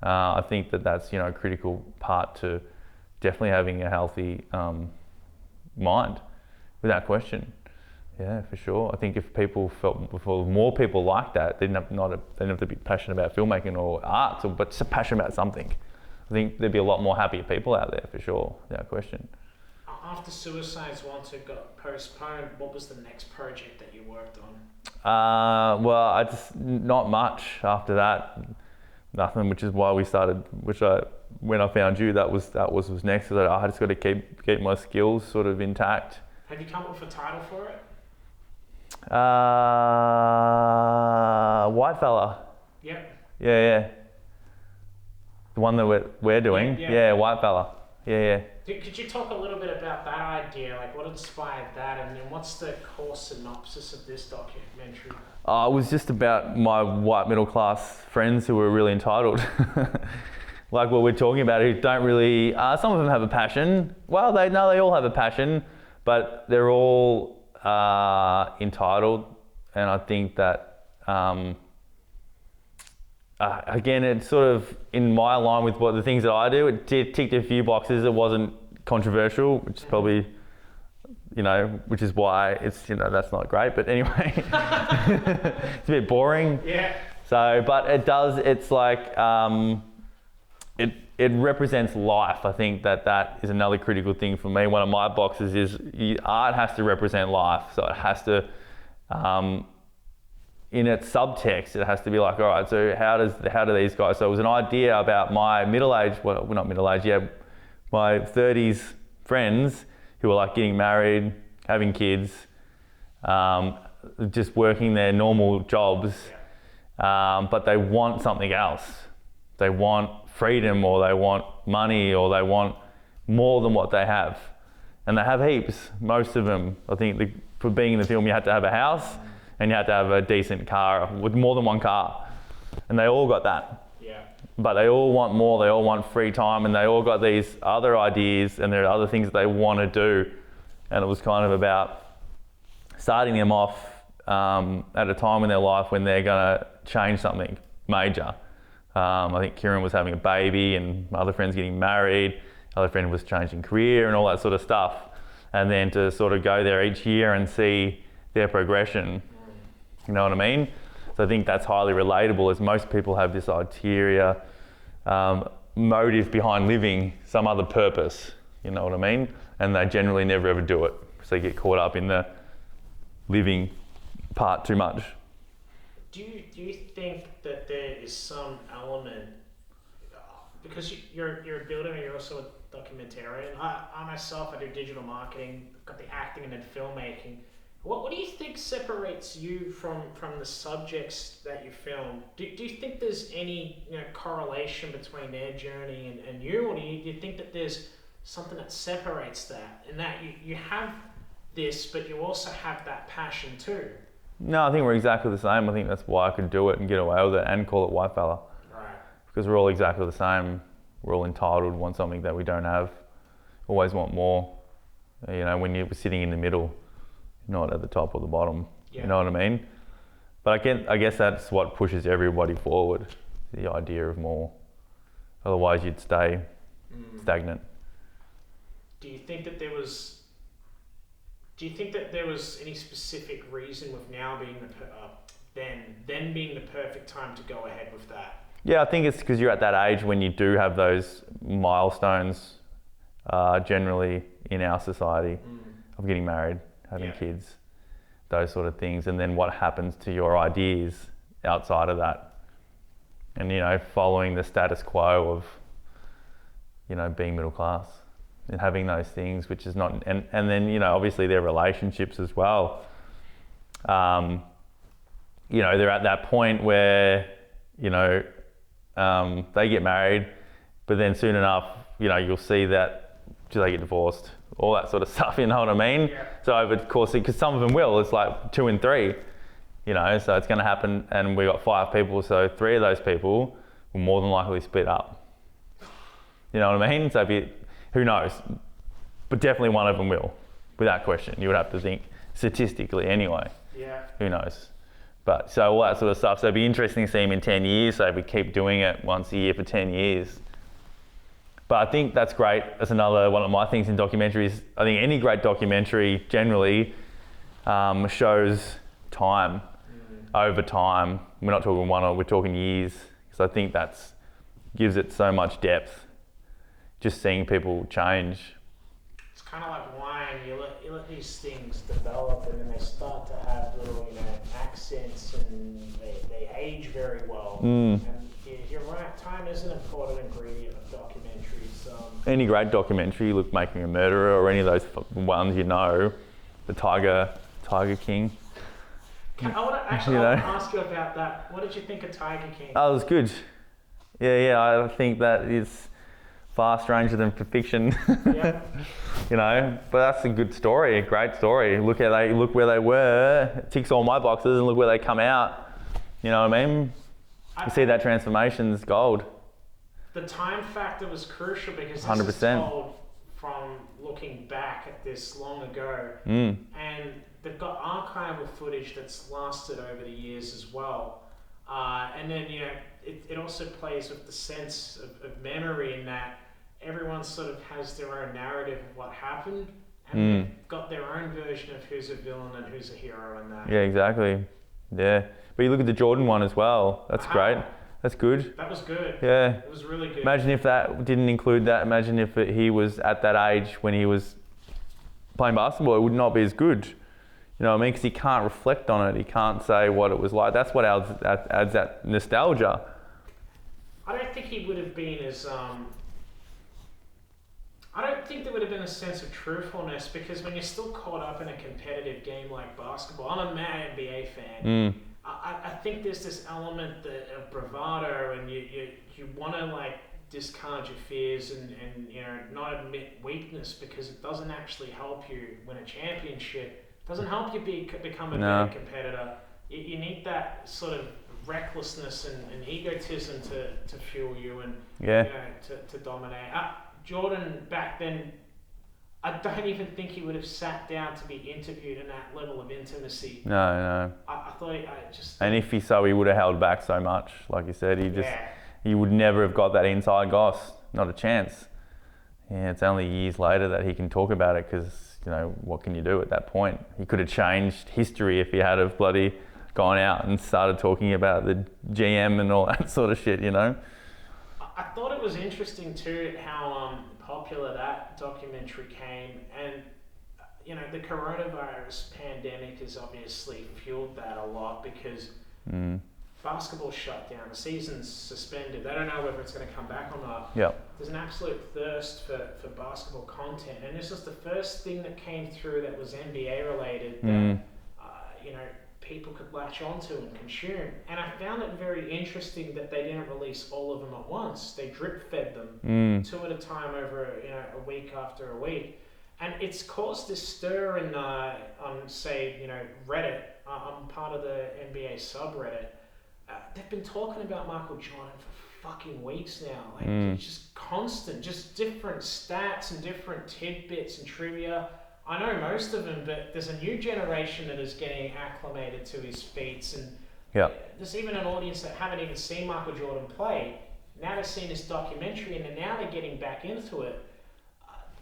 I think that's a critical part to definitely having a healthy mind, without question. Yeah, for sure. I think if more people like that, they didn't have to be passionate about filmmaking or arts, but just passionate about something. I think there'd be a lot more happier people out there, for sure, without question. After Suicides, once it got postponed, what was the next project that you worked on? Well, I just not much after that, nothing. Which is why we started. When I found you, that was next. So I just got to keep my skills sort of intact. Have you come up with a title for it? White Fella. Yep. Yeah. The one that we're doing. Yeah, White Fella. Yeah. Could you talk a little bit about that idea? Like, what inspired that, and then what's the core synopsis of this documentary? It was just about my white middle class friends who were really entitled. Like what we're talking about, who don't really. Some of them have a passion. Well, they all have a passion, but they're all entitled, and I think that again, it's sort of in my line with what the things that I do. It ticked a few boxes. It wasn't controversial, which is probably, which is why it's, that's not great. But anyway, it's a bit boring. Yeah. So, but it does. It's like it represents life. I think that is another critical thing for me. One of my boxes is art has to represent life. So it has to. In its subtext, it has to be like, all right, so how do these guys? So it was an idea about my not middle-aged, my 30s friends who were like getting married, having kids, just working their normal jobs, but they want something else. They want freedom, or they want money, or they want more than what they have. And they have heaps, most of them. I think for being in the film, you had to have a house, and you had to have a decent car with more than one car. And they all got that. Yeah. But they all want more, they all want free time, and they all got these other ideas, and there are other things that they want to do. And it was kind of about starting them off at a time in their life when they're going to change something major. I think Kieran was having a baby, and my other friend's getting married, other friend was changing career and all that sort of stuff. And then to sort of go there each year and see their progression. You know what I mean? So I think that's highly relatable, as most people have this ulterior motive behind living, some other purpose, you know what I mean? And they generally never ever do it, because they get caught up in the living part too much. Do you think that there is some element, because you're a builder and you're also a documentarian. I myself, I do digital marketing, got the acting and then filmmaking. What do you think separates you from the subjects that you film? Do you think there's any correlation between their journey and you, or do you think that there's something that separates that, and that you have this, but you also have that passion too? No, I think we're exactly the same. I think that's why I could do it and get away with it and call it White Fella. Right. Because we're all exactly the same. We're all entitled, want something that we don't have, always want more. When you're sitting in the middle, not at the top or the bottom. Yeah. You know what I mean? But I guess that's what pushes everybody forward, the idea of more. Otherwise you'd stay stagnant. Do you think that there was any specific reason with now being then being the perfect time to go ahead with that? Yeah, I think it's because you're at that age when you do have those milestones generally in our society of getting married, having kids, those sort of things, and then what happens to your ideas outside of that, and following the status quo of being middle class and having those things, which is not, and then obviously their relationships as well. They're at that point where they get married, but then soon enough you'll see that do they get divorced, all that sort of stuff, you know what I mean? Yeah. So over the course, because some of them will, it's like 2 and 3, so it's going to happen, and we got 5 people, so 3 of those people will more than likely split up. You know what I mean? So who knows? But definitely one of them will, without question. You would have to think statistically anyway. Yeah. Who knows? But so all that sort of stuff. So it'd be interesting to see him in 10 years. So if we keep doing it once a year for 10 years. But I think that's great. That's another one of my things in documentaries. I think any great documentary generally shows time over time. We're not talking we're talking years. Because I think that's gives it so much depth. Just seeing people change. It's kind of like wine. You let these things develop, and then they start to have little, accents, and they age very well. And you're right. Time is an important ingredient of documentaries. Any great documentary, look, Making a Murderer, or any of those ones, the Tiger King. I want to ask you about that. What did you think of Tiger King? Oh, it was good. Yeah. I think that is far stranger than fiction. Yeah. But that's a good story, a great story. Look where they were. It ticks all my boxes, and look where they come out. You know what I mean? You see that transformation's gold. The time factor was crucial because this 100%. is told from looking back at this long ago, and they've got archival footage that's lasted over the years as well. And then it also plays with the sense of memory in that everyone sort of has their own narrative of what happened, and they've got their own version of who's a villain and who's a hero in that. Yeah, exactly. Yeah. But you look at the Jordan one as well. That's great. That's good. That was good. Yeah. It was really good. Imagine if that didn't include that. Imagine if he was at that age when he was playing basketball. It would not be as good. You know what I mean? Because he can't reflect on it. He can't say what it was like. That's what adds that nostalgia. I don't think he would have been as... I don't think there would have been a sense of truthfulness, because when you're still caught up in a competitive game like basketball, I'm a mad NBA fan. I think there's this element of bravado, and you want to discard your fears and not admit weakness, because it doesn't actually help you win a championship. It doesn't help you become a better competitor. You need that sort of recklessness and egotism to fuel you and to dominate. Jordan back then, I don't even think he would have sat down to be interviewed in that level of intimacy. No. I thought And if he would have held back so much, like you said, he would never have got that inside goss. Not a chance. Yeah, it's only years later that he can talk about it, because what can you do at that point? He could have changed history if he had have bloody gone out and started talking about the GM and all that sort of shit. I thought it was interesting too how popular that documentary came, and the coronavirus pandemic has obviously fueled that a lot, because basketball shut down, the season's suspended. They don't know whether it's going to come back or not. There's an absolute thirst for basketball content, and this was the first thing that came through that was NBA related that people could latch onto and consume. And I found it very interesting that they didn't release all of them at once. They drip fed them 2 at a time over a week after a week, and it's caused this stir in on say Reddit. I'm part of the NBA subreddit. They've been talking about Michael Jordan for fucking weeks now. It's just constant, just different stats and different tidbits and trivia. I know most of them, but there's a new generation that is getting acclimated to his feats, and there's even an audience that haven't even seen Michael Jordan play. Now they've seen this documentary, and now they're getting back into it.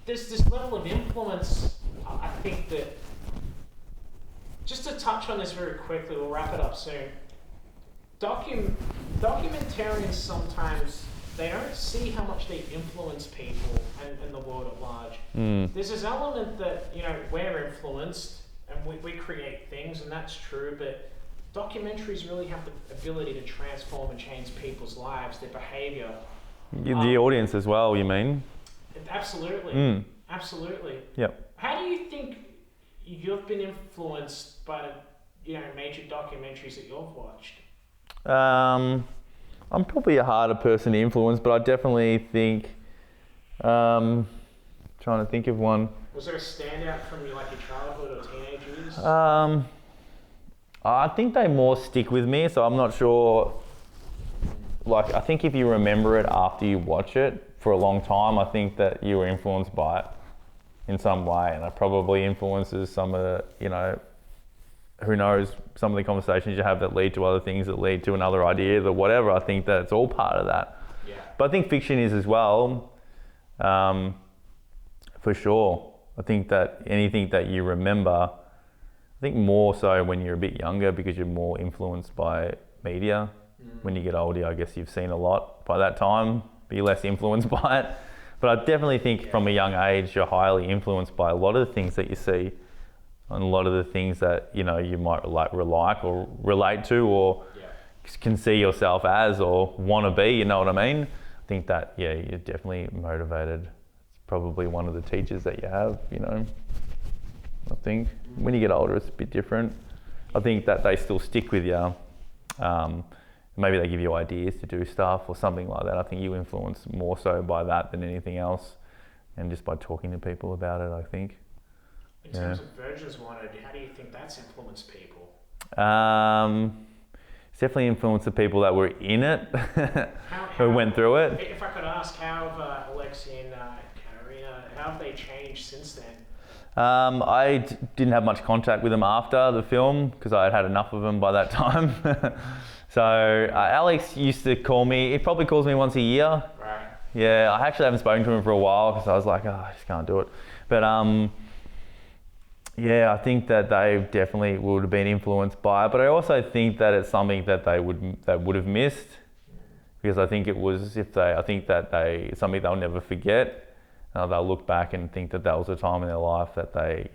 There's this level of influence, I think, that... Just to touch on this very quickly, we'll wrap it up soon. Documentarians sometimes... they don't see how much they influence people and the world at large. There's this element that, we're influenced and we create things, and that's true, but documentaries really have the ability to transform and change people's lives, their behaviour. The audience as well, you mean? Absolutely. Absolutely. Yep. How do you think you've been influenced by major documentaries that you've watched? I'm probably a harder person to influence, but I definitely think, trying to think of one. Was there a standout from your childhood or teenage years? I think they more stick with me, so I'm not sure. I think if you remember it after you watch it for a long time, I think that you were influenced by it in some way, and it probably influences some of the, who knows, some of the conversations you have that lead to other things that lead to another idea, that whatever. I think that it's all part of that. Yeah. But I think fiction is as well, for sure. I think that anything that you remember, I think more so when you're a bit younger because you're more influenced by media. When you get older, I guess you've seen a lot by that time, be less influenced by it. But I definitely think from a young age, you're highly influenced by a lot of the things that you see and a lot of the things that, you might like or relate to or can see yourself as or want to be, you know what I mean? I think that, you're definitely motivated. It's probably one of the teachers that you have, I think. When you get older, it's a bit different. I think that they still stick with you. Maybe they give you ideas to do stuff or something like that. I think you influence more so by that than anything else, and just by talking to people about it, I think. In terms of Virgins Wanted, how do you think that's influenced people? It's definitely influenced the people that were in it, who went through it. If I could ask, how have Alexi and Katarina, how have they changed since then? I didn't have much contact with them after the film because I had had enough of them by that time. So Alex used to call me, he probably calls me once a year. Right. Yeah, I actually haven't spoken to him for a while because I was like, I just can't do it. But I think that they definitely would have been influenced by it. But I also think that it's something that they would have missed, because I think it was something they'll never forget. They'll look back and think that was a time in their life that they,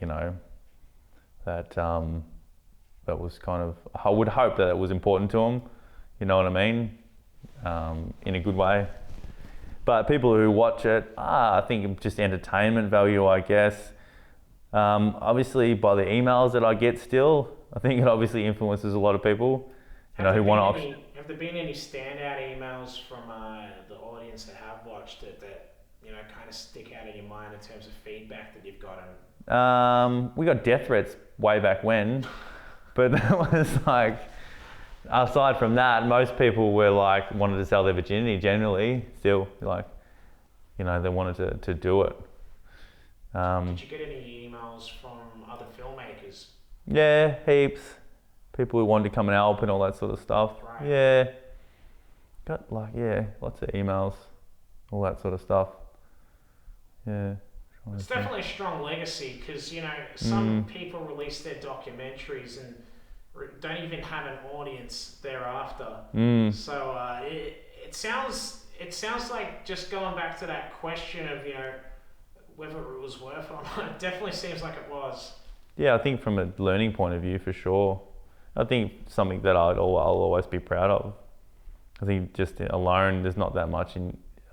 that was kind of, I would hope that it was important to them, you know what I mean, in a good way. But people who watch it, I think just entertainment value, I guess. Obviously by the emails that I get still, I think it obviously influences a lot of people, who want to. Have there been any standout emails from the audience that have watched it that, kind of stick out in your mind in terms of feedback that you've gotten? We got death threats way back when, but that was like, aside from that, most people were like, wanted to sell their virginity generally, still, like, they wanted to do it. Did you get any emails from other filmmakers? Yeah, heaps. People who wanted to come and help and all that sort of stuff. Right. Yeah. Got lots of emails, all that sort of stuff. Yeah. It's definitely a strong legacy because, some people release their documentaries and don't even have an audience thereafter. So it sounds like, just going back to that question of, whether it was worth it or not, it definitely seems like it was. Yeah, I think from a learning point of view, for sure. I think something that I'll always be proud of. I think just alone, there's not that much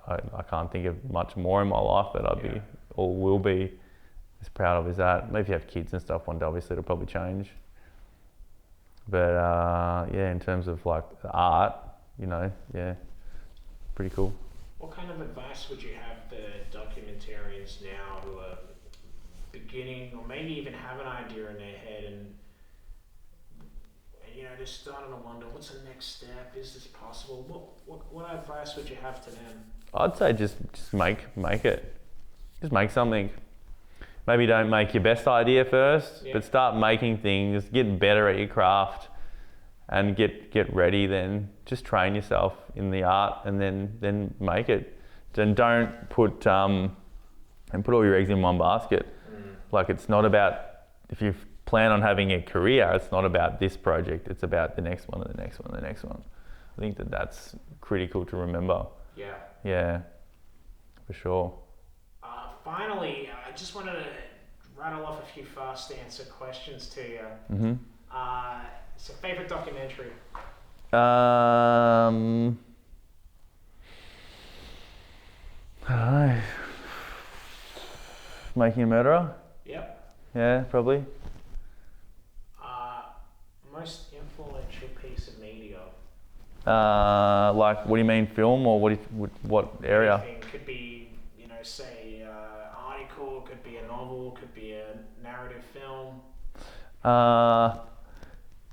I can't think of much more in my life that I'd be or will be as proud of as that. Maybe if you have kids and stuff one day, obviously it'll probably change. But in terms of like the art, pretty cool. What kind of advice would you have the documentarians now who are beginning, or maybe even have an idea in their head and they're starting to wonder, what's the next step? Is this possible? What advice would you have to them? I'd say just make it. Just make something. Maybe don't make your best idea first, but start making things, get better at your craft, and get ready. Then just train yourself in the art, and then make it. Then don't put all your eggs in one basket. Like, it's not about, if you plan on having a career, it's not about this project. It's about the next one and the next one and the next one. I think that's critical to remember. Yeah. Yeah, for sure. Finally, I just wanted to rattle off a few fast answer questions to you. So, favorite documentary? I don't know. Making a Murderer? Yep. Yeah, probably. Most influential piece of media? Like, what do you mean, film, or what area? Anything. Could be, say, article, could be a novel, could be a narrative film.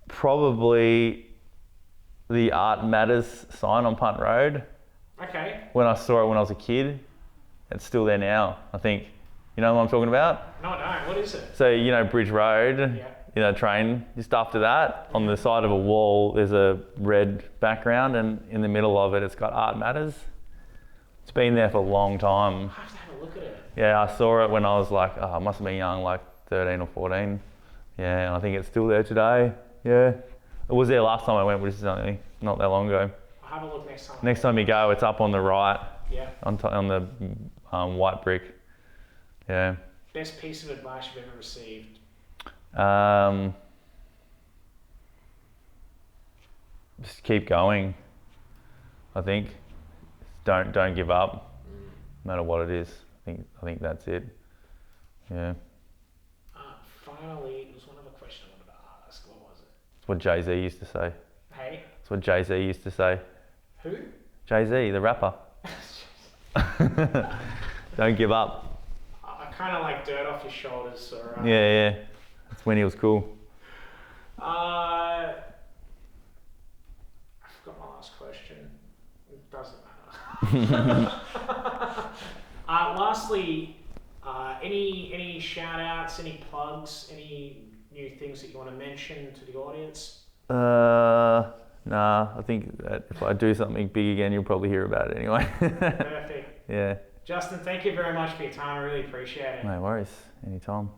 Probably the Art Matters sign on Punt Road. Okay. When I saw it when I was a kid, it's still there now, I think. You know what I'm talking about? No, what is it? So, Bridge Road, in a train. Just after that, on the side of a wall, there's a red background, and in the middle of it, it's got Art Matters. It's been there for a long time. I have to have a look at it. Yeah, I saw it when I was like, I must have been young, like 13 or 14. Yeah, and I think it's still there today. Yeah. It was there last time I went, which is only not that long ago. I'll have a look next time. Next time you go, it's up on the right. Yeah. On the white brick. Yeah. Best piece of advice you've ever received? Just keep going. I think. Don't give up, no matter what it is. I think that's it. Yeah. Finally, there was one other question I wanted to ask. What was it? It's what Jay-Z used to say. Hey? It's what Jay-Z used to say. Who? Jay-Z, the rapper. Don't give up. I kind of like dirt off your shoulders. Or, Yeah. That's when he was cool. I forgot my last question. It doesn't matter. Lastly, any shout outs, any plugs, any new things that you want to mention to the audience? Nah, I think that if I do something big again, you'll probably hear about it anyway. Perfect. Yeah. Justin, thank you very much for your time. I really appreciate it. No worries. Anytime.